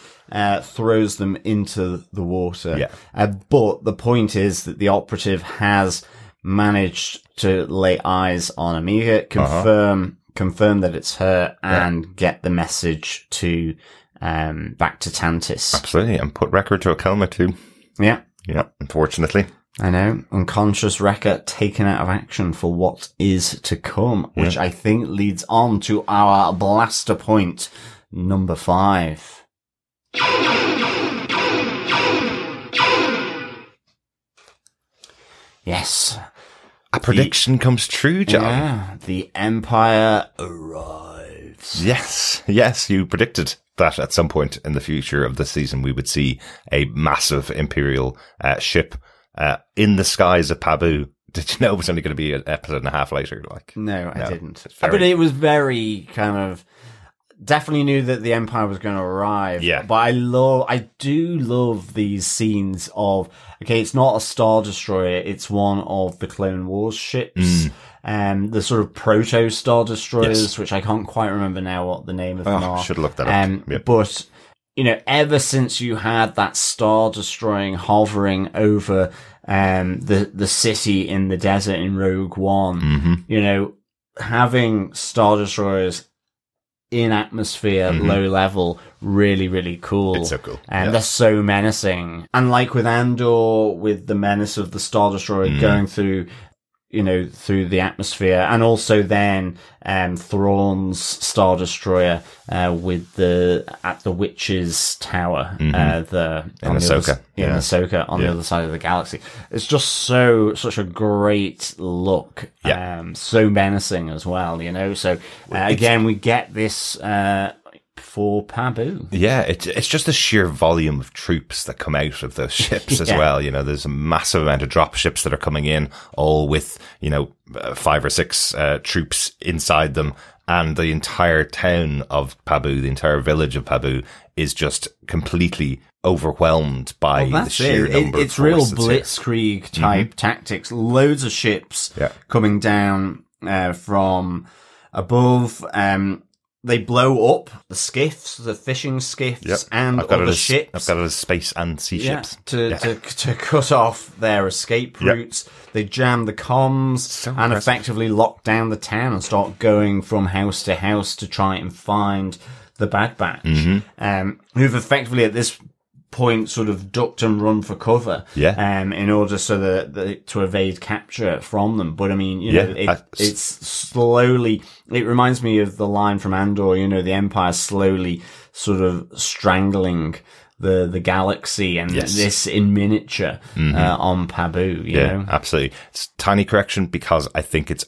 throws them into the water. But the point is that the operative has managed to lay eyes on Omega, confirm that it's her, and get the message to back to Tantiss. Absolutely, and put Wrecker to a coma too. Yeah, unfortunately. I know. Unconscious Wrecker taken out of action for what is to come, which I think leads on to our blaster point number 5. Yes. A prediction comes true, John. Yeah, the Empire arrives. Yes, you predicted that at some point in the future of the season we would see a massive Imperial ship in the skies of Pabu. Did you know it was only going to be an episode and a half later? No, I didn't. But it was very kind of definitely knew that the Empire was going to arrive. Yeah. But I do love these scenes of, okay, it's not a Star Destroyer, it's one of the Clone Wars ships. The sort of proto Star Destroyers, which I can't quite remember now what the name of them are. Should have looked that up. Yep. But, you know, ever since you had that Star Destroying hovering over the city in the desert in Rogue One, you know, having Star Destroyers in atmosphere, low level, really, really cool. It's so cool. And they're so menacing. And like with Andor, with the menace of the Star Destroyer going through, you know, through the atmosphere, and also then Thrawn's Star Destroyer with at the Witch's Tower, Ahsoka. Ahsoka on the other side of the galaxy. It's just such a great look, so menacing as well, you know. So again, we get this for Pabu. Yeah, it's just the sheer volume of troops that come out of those ships as well. You know, there's a massive amount of drop ships that are coming in, all with, you know, 5 or 6 troops inside them. And the entire town of Pabu, the entire village of Pabu, is just completely overwhelmed by the sheer number of It's real forces blitzkrieg type tactics. Loads of ships coming down from above. They blow up the skiffs, the fishing skiffs, and other ships. I've got it as space and sea ships. To cut off their escape routes. They jam the comms and effectively lock down the town and start going from house to house to try and find the Bad Batch, who've effectively at this point sort of ducked and run for cover in order so that to evade capture from them. But I mean, you know, it's slowly, it reminds me of the line from Andor, you know, the Empire slowly sort of strangling the galaxy, and this in miniature on Pabu, you know. Absolutely. It's tiny correction because I think it's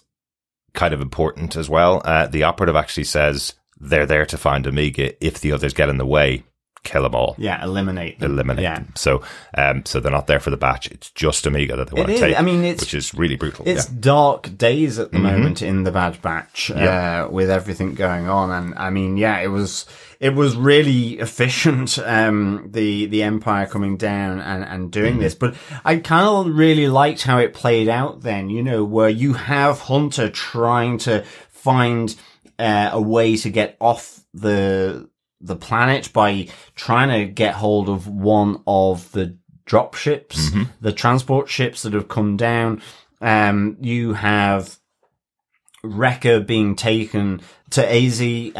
kind of important as well. The operative actually says they're there to find Omega. If the others get in the way, kill them all. Yeah, eliminate them. Them. So they're not there for the batch. It's just Omega that they want to take. I mean, which is really brutal. It's dark days at the moment in the Bad Batch, with everything going on. And I mean, it was really efficient, the Empire coming down and doing this. But I kind of really liked how it played out then, you know, where you have Hunter trying to find a way to get off the planet by trying to get hold of one of the drop ships, the transport ships that have come down. You have Wrecker being taken to AZ, you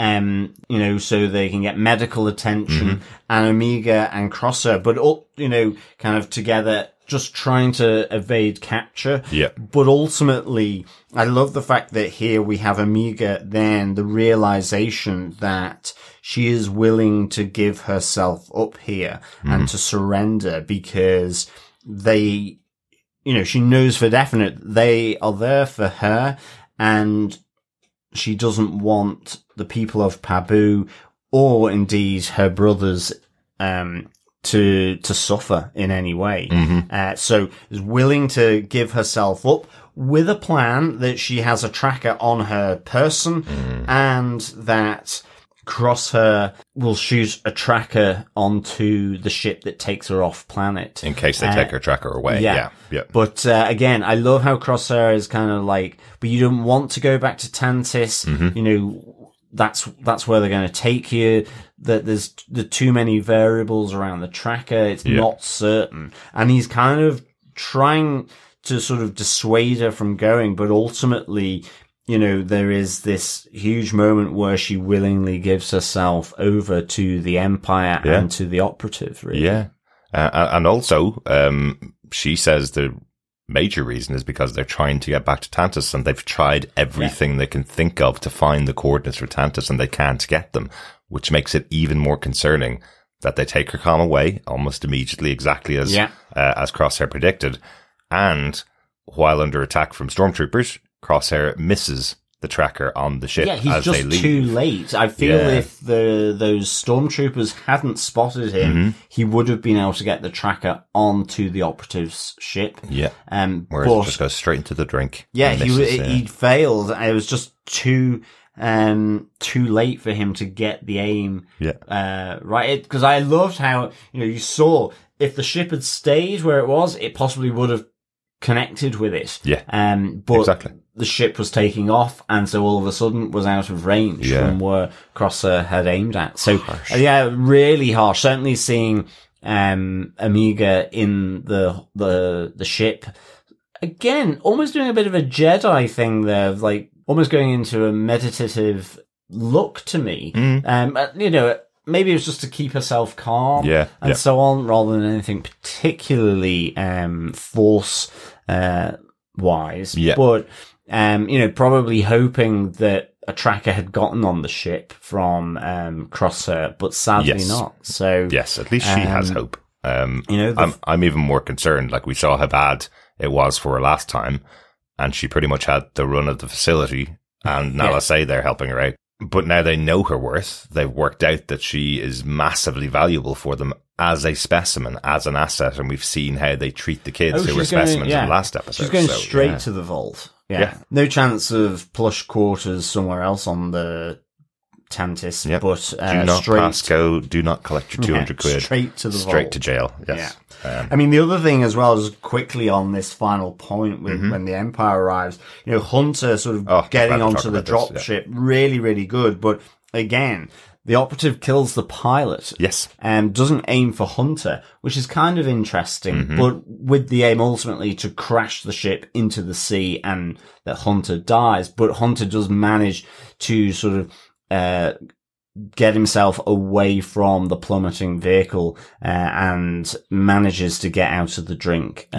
know, so they can get medical attention, and Omega and Crosser, but, you know, kind of together, just trying to evade capture. Yeah. But ultimately, I love the fact that here we have Omega, then the realization that she is willing to give herself up here and to surrender because they, you know, she knows for definite they are there for her, and she doesn't want the people of Pabu or indeed her brothers to suffer in any way. So is willing to give herself up with a plan that she has a tracker on her person and that Crosshair will shoot a tracker onto the ship that takes her off planet. In case they take her tracker away. Yeah. But again, I love how Crosshair is kind of like, but you don't want to go back to Tantiss. You know, that's where they're going to take you. That there's too many variables around the tracker. It's not certain. And he's kind of trying to sort of dissuade her from going, but ultimately, you know, there is this huge moment where she willingly gives herself over to the Empire and to the operative, really. Yeah. And also, she says the major reason is because they're trying to get back to Tantiss, and they've tried everything they can think of to find the coordinates for Tantiss, and they can't get them, which makes it even more concerning that they take her comm away almost immediately, exactly as Crosshair predicted. And while under attack from stormtroopers, Crosshair misses the tracker on the ship as they leave. Yeah, he's just too late. I feel if those stormtroopers hadn't spotted him, he would have been able to get the tracker onto the operative's ship. Yeah. Whereas it just goes straight into the drink. Yeah, he failed. It was just too too late for him to get the aim right. Because I loved how, you saw if the ship had stayed where it was, it possibly would have connected with it. Yeah. But exactly. the ship was taking off, and so all of a sudden was out of range from where Crosser had aimed at. So, really harsh. Certainly seeing Amiga in the ship. Again, almost doing a bit of a Jedi thing there, like almost going into a meditative look to me. Maybe it was just to keep herself calm and so on, rather than anything particularly force wise. Yeah. But probably hoping that a tracker had gotten on the ship from Crosser, but sadly not. So yes, at least she has hope. I'm even more concerned. Like, we saw how bad it was for her last time, and she pretty much had the run of the facility, and now let's say they're helping her out. But now they know her worth. They've worked out that she is massively valuable for them as a specimen, as an asset, and we've seen how they treat the kids who were specimens in the last episode. She's going straight to the vault. Yeah. No chance of plush quarters somewhere else on the Tantiss, but do not straight pass go, do not collect your 200 quid. Straight to the straight vault. To jail. Yes. I mean, the other thing as well, just quickly on this final point with when the Empire arrives, Hunter sort of getting onto the dropship, really, really good. But again, the operative kills the pilot. Yes. And doesn't aim for Hunter, which is kind of interesting, but with the aim ultimately to crash the ship into the sea and that Hunter dies. But Hunter does manage to sort of, get himself away from the plummeting vehicle, and manages to get out of the drink,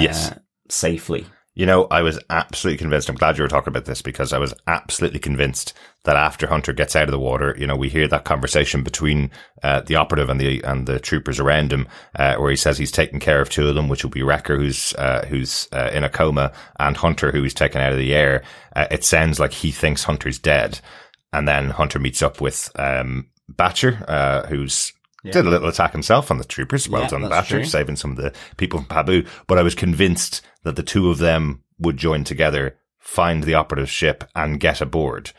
safely. I was absolutely convinced. I'm glad you were talking about this, because I was absolutely convinced that after Hunter gets out of the water, we hear that conversation between the operative and the troopers around him, where he says he's taking care of two of them, which will be Wrecker, who's in a coma, and Hunter, who he's taken out of the air. It sounds like he thinks Hunter's dead. And then Hunter meets up with Batcher, who's did a little attack himself on the troopers. Well done, Batcher, saving some of the people from Pabu. But I was convinced that the two of them would join together, find the operative ship, and get aboard,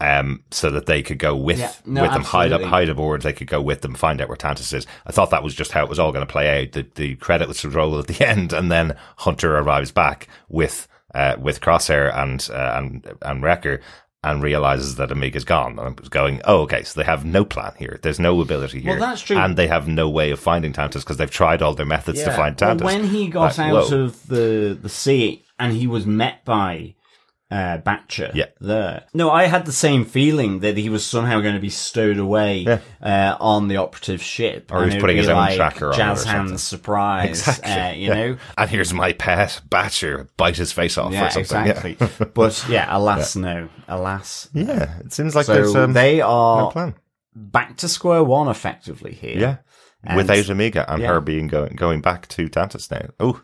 so that they could go with them, hide aboard. They could go with them, find out where Tantiss is. I thought that was just how it was all going to play out. The credit was to roll at the end, and then Hunter arrives back with Crosshair and Wrecker, and realizes that Amiga's gone. And I was going, so they have no plan here. There's no ability here. Well, that's true. And they have no way of finding Tantiss, because they've tried all their methods to find Tantiss. Well, when he got out of the sea and he was met by Batcher there. No, I had the same feeling that he was somehow going to be stowed away on the operative ship. Or he was putting his own tracker on. Jazz hands surprise, exactly. know. And here's my pet, Batcher, bite his face off or something. Exactly. But alas, no. Alas. Yeah, it seems like there's they are no plan. Back to square one effectively here. Yeah. Without Amiga and her being going back to Tantiss now. Oh.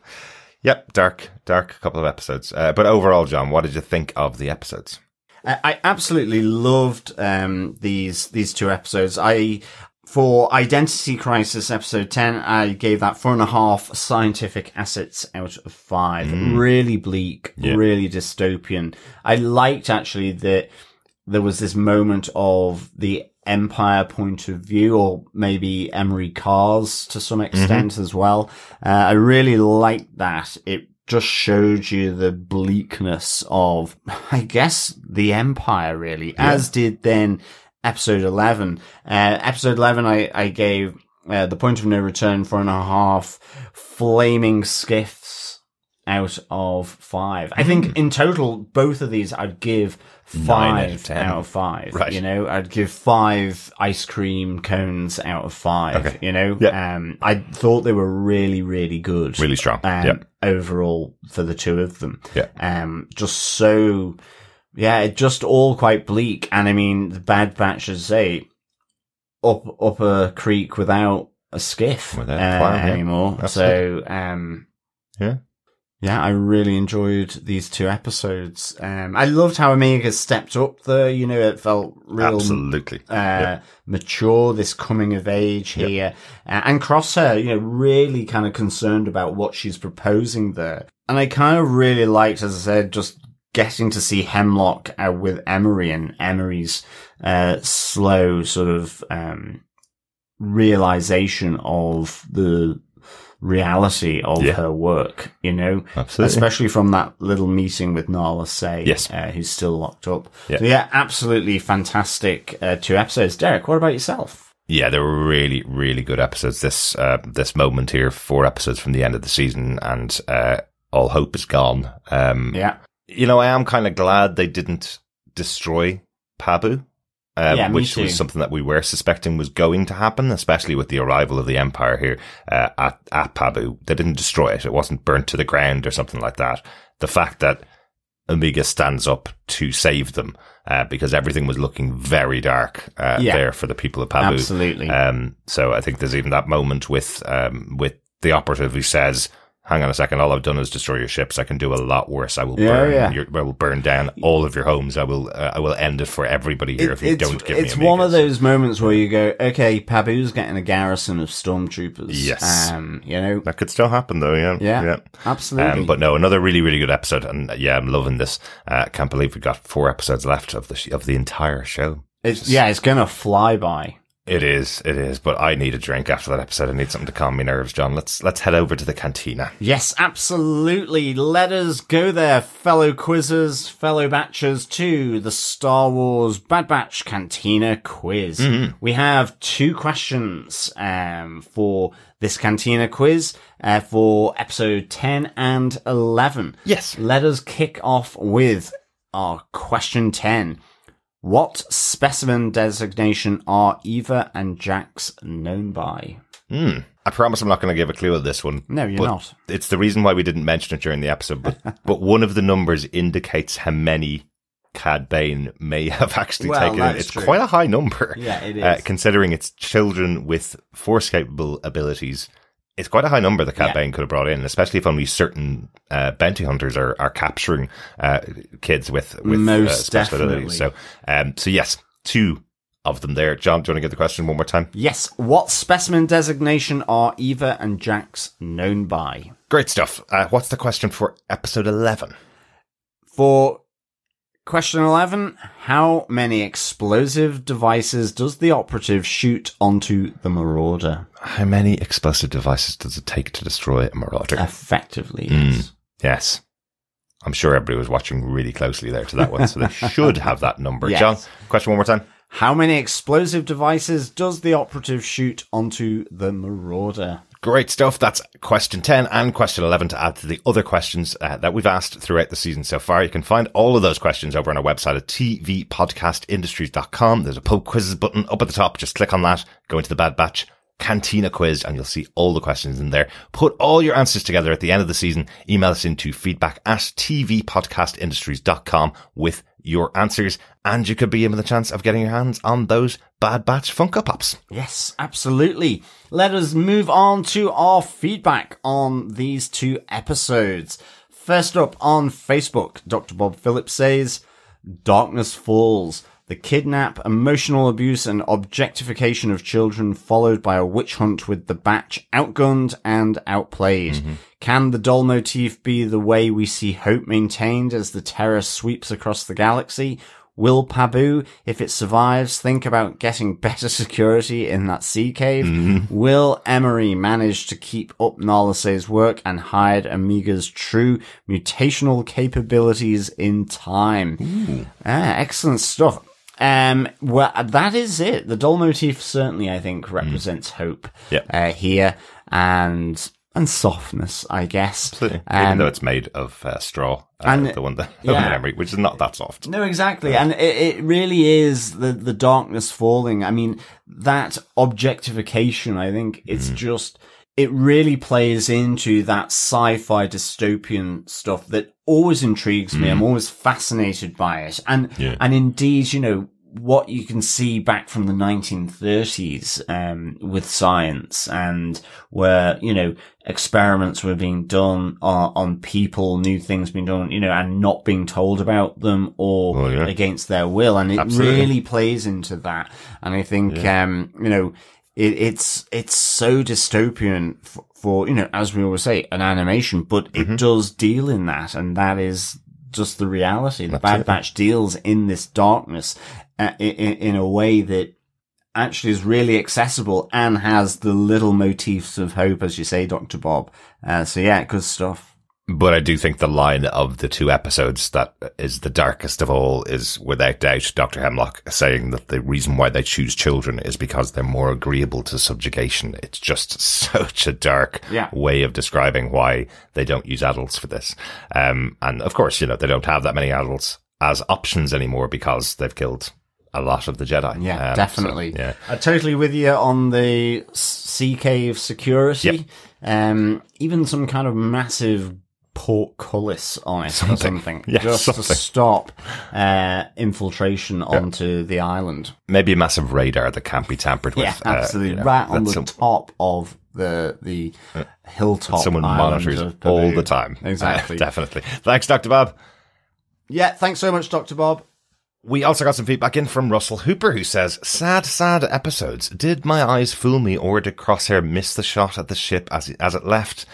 Yep, dark couple of episodes. But overall, John, what did you think of the episodes? I absolutely loved these two episodes. For Identity Crisis episode 10, I gave that 4.5 scientific assets out of 5. Really bleak, really dystopian. I liked actually that there was this moment of the Empire point of view, or maybe Emerie Karr's to some extent as well. I really liked that. It just showed you the bleakness of, I guess, the Empire, really, as did then episode 11. Episode 11, I gave the point of no return 4.5 flaming skiffs out of 5. I think in total, both of these I'd give 5 out of 5. Right. I'd give 5 ice cream cones out of 5. Okay. I thought they were really, really good. Really strong. Overall for the two of them. Yeah. Just so, just all quite bleak. And I mean, the Bad Batch, as I say, up a creek without a skiff anymore. So, I really enjoyed these two episodes. I loved how Amiga stepped up there. It felt real absolutely mature, this coming of age here. And Crosshair, really kind of concerned about what she's proposing there. And I kind of really liked, as I said, just getting to see Hemlock with Emerie and Emerie's slow sort of realization of the reality of her work, you know, absolutely, especially from that little meeting with Nala Say, who's still locked up. So yeah, absolutely fantastic 2 episodes. Derek, what about yourself? Yeah, they were really, really good episodes. This moment here, 4 episodes from the end of the season, and all hope is gone. You know, I am kind of glad they didn't destroy Pabu. Which was something that we were suspecting was going to happen, especially with the arrival of the Empire here at Pabu. They didn't destroy it. It wasn't burnt to the ground or something like that. The fact that Omega stands up to save them, because everything was looking very dark there for the people of Pabu. Absolutely. So I think there's even that moment with the operative who says, hang on a second, all I've done is destroy your ships. I can do a lot worse. I will I will burn down all of your homes. I will end it for everybody here if you don't give me It's one of those moments where you go, okay, Pabu's getting a garrison of stormtroopers. Yes. You know. That could still happen though, Yeah, absolutely. But no, another really, really good episode. And yeah, I'm loving this. Can't believe we've got 4 episodes left of the entire show. It's going to fly by. It is. But I need a drink after that episode. I need something to calm my nerves, John. Let's head over to the cantina. Yes, absolutely. Let us go there, fellow quizzers, fellow batchers, to the Star Wars Bad Batch Cantina quiz. Mm-hmm. We have 2 questions for this Cantina quiz for episode 10 and 11. Yes. Let us kick off with our question 10. What specimen designation are Eva and Jax known by? I promise I'm not going to give a clue on this one. No, you're not. It's the reason why we didn't mention it during the episode, but one of the numbers indicates how many Cad Bane may have actually taken it. It's quite a high number. Yeah, it is. Considering it's children with Force-capable abilities. It's quite a high number that Cad Bane could have brought in, especially if only certain bounty hunters are capturing kids with special abilities. So yes, 2 of them there. John, do you want to get the question one more time? Yes. What specimen designation are Eva and Jax known by? Great stuff. What's the question for episode 11? For question 11, how many explosive devices does the operative shoot onto the Marauder? How many explosive devices does it take to destroy a Marauder? Effectively, yes. Yes. I'm sure everybody was watching really closely there to that one, so they should have that number. Yes. John, question one more time. How many explosive devices does the operative shoot onto the Marauder? Great stuff. That's question 10 and question 11 to add to the other questions that we've asked throughout the season so far. You can find all of those questions over on our website at tvpodcastindustries.com. There's a pub quizzes button up at the top. Just click on that, go into the Bad Batch Cantina quiz, and you'll see all the questions in there. Put all your answers together at the end of the season. Email us into feedback@tvpodcastindustries.com with your answers, and you could be in with a chance of getting your hands on those Bad Batch Funko Pops. Yes, absolutely. Let us move on to our feedback on these 2 episodes. First up on Facebook, Dr. Bob Phillips says, Darkness Falls. The kidnap, emotional abuse, and objectification of children, followed by a witch hunt with the Batch outgunned and outplayed. Mm-hmm. Can the doll motif be the way we see hope maintained as the terror sweeps across the galaxy? Will Pabu, if it survives, think about getting better security in that sea cave? Mm-hmm. Will Emerie manage to keep up Narlase's work and hide Omega's true mutational capabilities in time? Excellent stuff. Well, that is it. The doll motif certainly, I think, represents hope here and softness, I guess. Absolutely. Even though it's made of straw, the one that Emerie, which is not that soft. No, exactly. And it really is the darkness falling. I mean, that objectification, I think it's just, it really plays into that sci-fi dystopian stuff that always intrigues me. I'm always fascinated by it. And indeed, you know, what you can see back from the 1930s, with science and where, you know, experiments were being done on people, new things being done, you know, and not being told about them or against their will. And it really plays into that. And I think, you know, it's so dystopian for, you know, as we always say, an animation, but it does deal in that. And that is just the reality. The Bad Batch deals in this darkness in a way that actually is really accessible and has the little motifs of hope, as you say, Dr. Bob. So yeah, good stuff. But I do think the line of the 2 episodes that is the darkest of all is, without doubt, Dr. Hemlock saying that the reason why they choose children is because they're more agreeable to subjugation. It's just such a dark way of describing why they don't use adults for this. And of course, they don't have that many adults as options anymore because they've killed a lot of the Jedi. Yeah, definitely. So, yeah. I'm totally with you on the sea cave security. Yep. Even some kind of massive portcullis on it or something. Just to stop infiltration onto the island. Maybe a massive radar that can't be tampered with. Yeah, absolutely. Right on the top of the hilltop. Someone monitors all the time. Exactly. Definitely. Thanks, Dr. Bob. Yeah, thanks so much, Dr. Bob. We also got some feedback in from Russell Hooper, who says, sad episodes. Did my eyes fool me, or did Crosshair miss the shot at the ship as it left?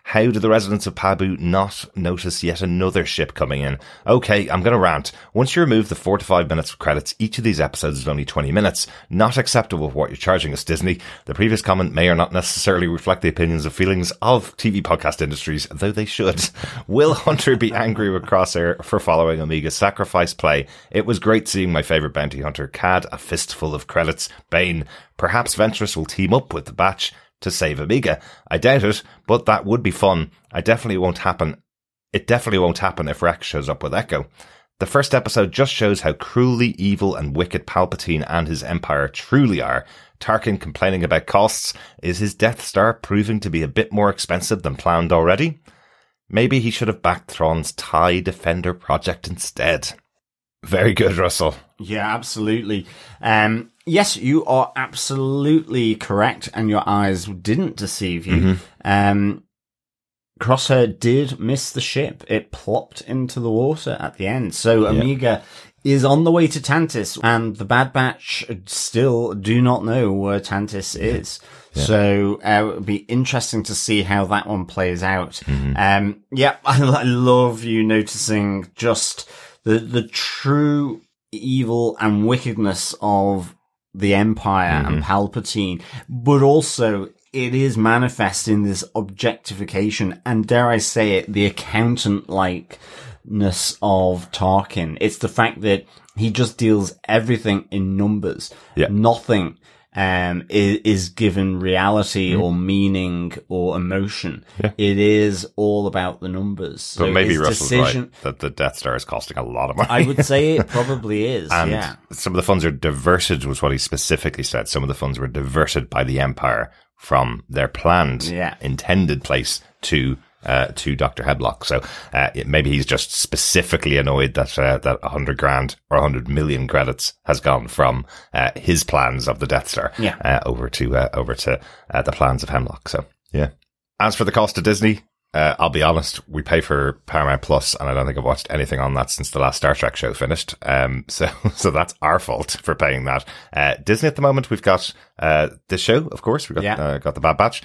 How did the residents of Pabu not notice yet another ship coming in? Okay, I'm going to rant. Once you remove the 4 to 5 minutes of credits, each of these episodes is only 20 minutes. Not acceptable for what you're charging us, Disney. The previous comment may or not necessarily reflect the opinions or feelings of TV podcast industries, though they should. Will Hunter be angry with Crosshair for following Omega's sacrifice play? It was great seeing my favourite bounty hunter, Cad, a fistful of credits. Bane. Perhaps Ventress will team up with the Batch to save Omega. I doubt it, but that would be fun. It definitely won't happen if Rex shows up with Echo. The first episode just shows how cruelly evil and wicked Palpatine and his empire truly are. Tarkin complaining about costs. Is his Death Star proving to be a bit more expensive than planned already? Maybe he should have backed Thrawn's TIE Defender project instead. Very good, Russell. Yeah, absolutely. Yes, you are absolutely correct, and your eyes didn't deceive you. Mm-hmm. Crosshair did miss the ship. It plopped into the water at the end. So Omega is on the way to Tantiss, and the Bad Batch still do not know where Tantiss is. Yeah. So it would be interesting to see how that one plays out. Mm-hmm. I love you noticing just the true evil and wickedness of the Empire and Palpatine, but also it is manifest in this objectification and, dare I say it, the accountant-likeness of Tarkin. It's the fact that he just deals everything in numbers. Yeah. Nothing is given reality or meaning or emotion. Yeah. It is all about the numbers. So but maybe Russell's right that the Death Star is costing a lot of money. I would say it probably is. And some of the funds are diverted, was what he specifically said. Some of the funds were diverted by the Empire from their planned, intended place to Dr. Hemlock. So maybe he's just specifically annoyed that that $100,000 or 100 million credits has gone from his plans of the Death Star over to the plans of Hemlock. So yeah. As for the cost to Disney, I'll be honest, we pay for Paramount Plus, and I don't think I've watched anything on that since the last Star Trek show finished. So that's our fault for paying that. Disney at the moment, we've got this show, of course. We've got got the Bad Batch.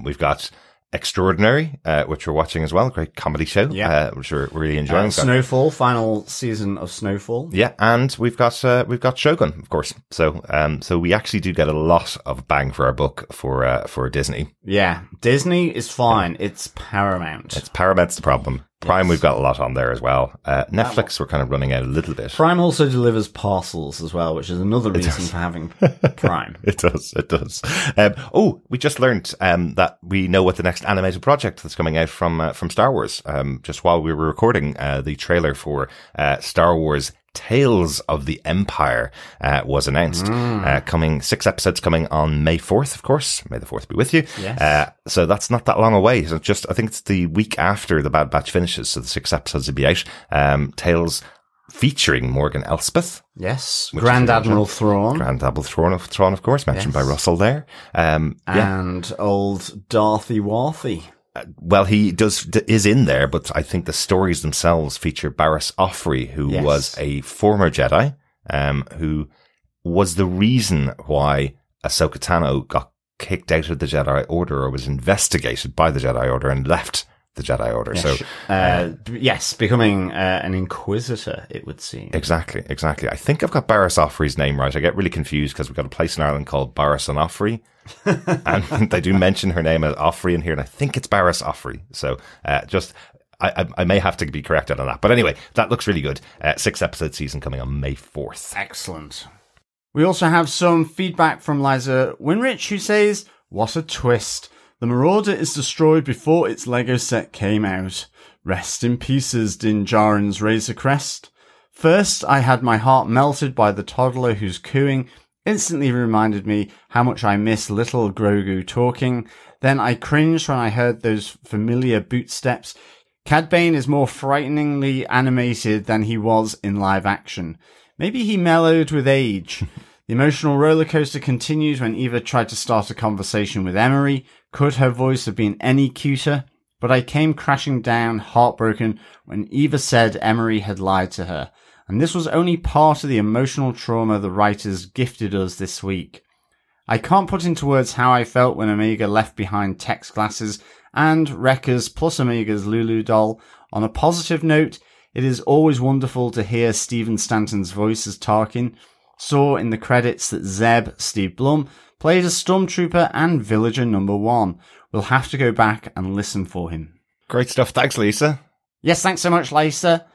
We've got Extraordinary, which we're watching as well. Great comedy show, which we're really enjoying. Snowfall, final season of Snowfall. Yeah, and we've got Shogun, of course. So we actually do get a lot of bang for our buck for Disney. Yeah, Disney is fine. It's Paramount. Paramount's the problem. Prime, we've got a lot on there as well. Netflix, we're kind of running out a little bit. Prime also delivers parcels as well, which is another reason for having Prime. It does. We just learned that we know what the next animated project that's coming out from Star Wars. Just while we were recording the trailer for Star Wars Tales of the Empire was announced. Coming 6 episodes coming on May 4th, of course. May the 4th be with you. Yes. So that's not that long away. So I think it's the week after the Bad Batch finishes. So the 6 episodes will be out. Tales featuring Morgan Elspeth. Yes. Grand Admiral Thrawn. Thrawn, of course, mentioned by Russell there. And old Darthy Warthy. Well, he is in there, but I think the stories themselves feature Barriss Offrey, who was a former Jedi, who was the reason why Ahsoka Tano got kicked out of the Jedi Order or was investigated by the Jedi Order and left the Jedi Order. Yes, becoming an Inquisitor, it would seem. Exactly. I think I've got Barriss Offrey's name right. I get really confused because we've got a place in Ireland called Barriss and Offrey. And they do mention her name as Offrey in here, and I think it's Barriss Offrey. So I may have to be corrected on that. But anyway, that looks really good. 6-episode season coming on May 4th. Excellent. We also have some feedback from Liza Winrich, who says, "What a twist. The Marauder is destroyed before its Lego set came out. Rest in pieces, Din Djarin's Razor Crest. First, I had my heart melted by the toddler whose cooing instantly reminded me how much I miss little Grogu talking. Then I cringed when I heard those familiar boot steps. Cad Bane is more frighteningly animated than he was in live action. Maybe he mellowed with age. The emotional rollercoaster continues when Eva tried to start a conversation with Emerie. Could her voice have been any cuter? But I came crashing down, heartbroken, when Eva said Emerie had lied to her. And this was only part of the emotional trauma the writers gifted us this week. I can't put into words how I felt when Omega left behind Tech's glasses and Wreckers plus Omega's Lulu doll. On a positive note, it is always wonderful to hear Stephen Stanton's voice as Tarkin. Saw in the credits that Zeb, Steve Blum, played a Stormtrooper and Villager number 1. We'll have to go back and listen for him." Great stuff. Thanks, Lisa. Yes, thanks so much, Lisa.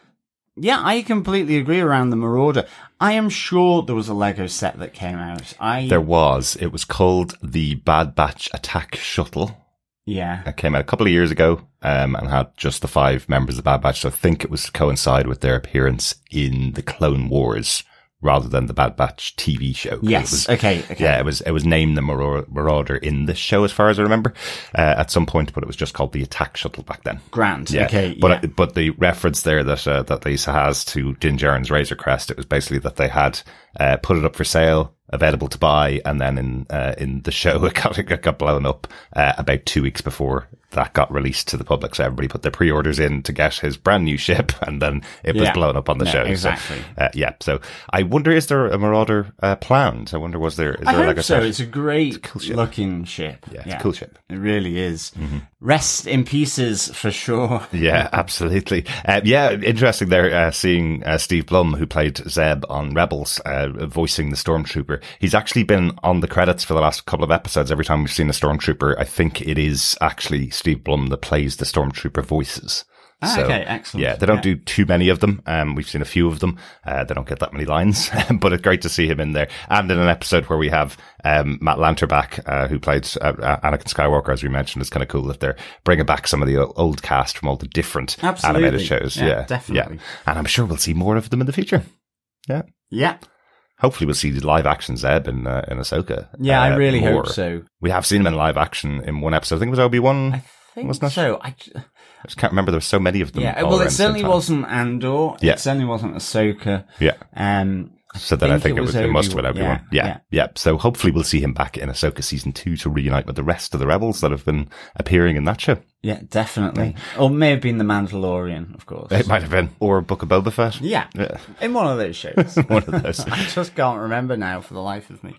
Yeah, I completely agree around the Marauder. I am sure there was a Lego set that came out. There was. It was called the Bad Batch Attack Shuttle. Yeah. It came out a couple of years ago and had just the 5 members of the Bad Batch. So I think it was to coincide with their appearance in the Clone Wars rather than the Bad Batch TV show. Yes. Okay. Yeah, it was named the Marauder in this show, as far as I remember, at some point, but it was just called the Attack Shuttle back then. Grand. Yeah. Okay. But the reference there that Lisa has to Din Djarin's Razor Crest, it was basically that they had put it up for sale, available to buy, and then in the show it got blown up about 2 weeks before that got released to the public. So everybody put their pre-orders in to get his brand new ship, and then it was blown up on the show. Exactly. So, so I wonder, is there a Marauder planned? I wonder, is there I hope like a so. set? It's a great looking ship. Yeah, it's a cool ship. It really is. Mm-hmm. Rest in pieces for sure. Yeah, absolutely. Interesting there, seeing Steve Blum, who played Zeb on Rebels, voicing the Stormtrooper. He's actually been on the credits for the last couple of episodes. Every time we've seen a Stormtrooper, I think it is actually Steve Blum that plays the Stormtrooper voices. Okay, excellent. Yeah, they don't do too many of them. We've seen a few of them. They don't get that many lines, but it's great to see him in there. And in an episode where we have Matt Lanter back, who played Anakin Skywalker, as we mentioned, it's kind of cool that they're bringing back some of the old cast from all the different animated shows. Yeah, definitely. Yeah. And I'm sure we'll see more of them in the future. Yeah. Yeah. Hopefully we'll see the live action Zeb in Ahsoka. Yeah, I really hope so. We have seen him in live action in one episode. I think it was Obi-Wan. I think wasn't it? so. I just can't remember. There were so many of them. Yeah, well, it certainly wasn't Andor. Yeah. It certainly wasn't Ahsoka. Yeah. So then I think it must have been Obi-Wan. Yeah. So hopefully we'll see him back in Ahsoka season 2 to reunite with the rest of the rebels that have been appearing in that show. Yeah, definitely. Or may have been The Mandalorian, of course. It might have been. Or Book of Boba Fett. Yeah. In one of those shows. One of those. I just can't remember now for the life of me.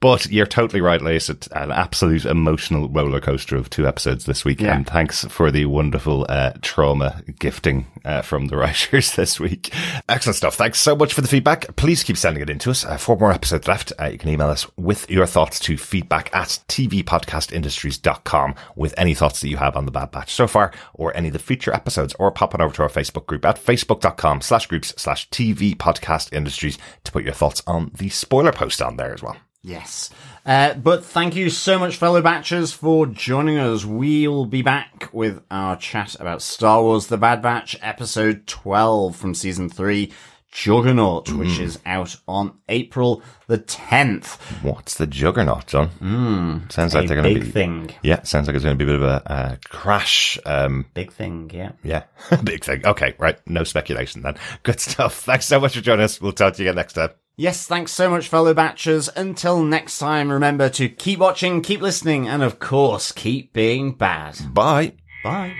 But you're totally right, Lace. It's an absolute emotional roller coaster of 2 episodes this week. Yeah. And thanks for the wonderful trauma gifting from the writers this week. Excellent stuff. Thanks so much for the feedback. Please keep sending it in to us. 4 more episodes left. You can email us with your thoughts to feedback@tvpodcastindustries.com with any thoughts that you have on the Bad Batch so far, or any of the future episodes, or pop on over to our Facebook group at facebook.com/groups/TV Podcast Industries to put your thoughts on the spoiler post on there as well. Yes. But thank you so much, fellow Batchers, for joining us. We'll be back with our chat about Star Wars The Bad Batch, episode 12 from season 3, Juggernaut, which is out on April the 10th. What's the Juggernaut, John? Sounds like they're going to be... big thing. Yeah, sounds like it's going to be a bit of a crash. Big thing, yeah. Yeah, big thing. Okay, right. No speculation then. Good stuff. Thanks so much for joining us. We'll talk to you again next time. Yes, thanks so much, fellow Batchers. Until next time, remember to keep watching, keep listening, and of course, keep being bad. Bye. Bye.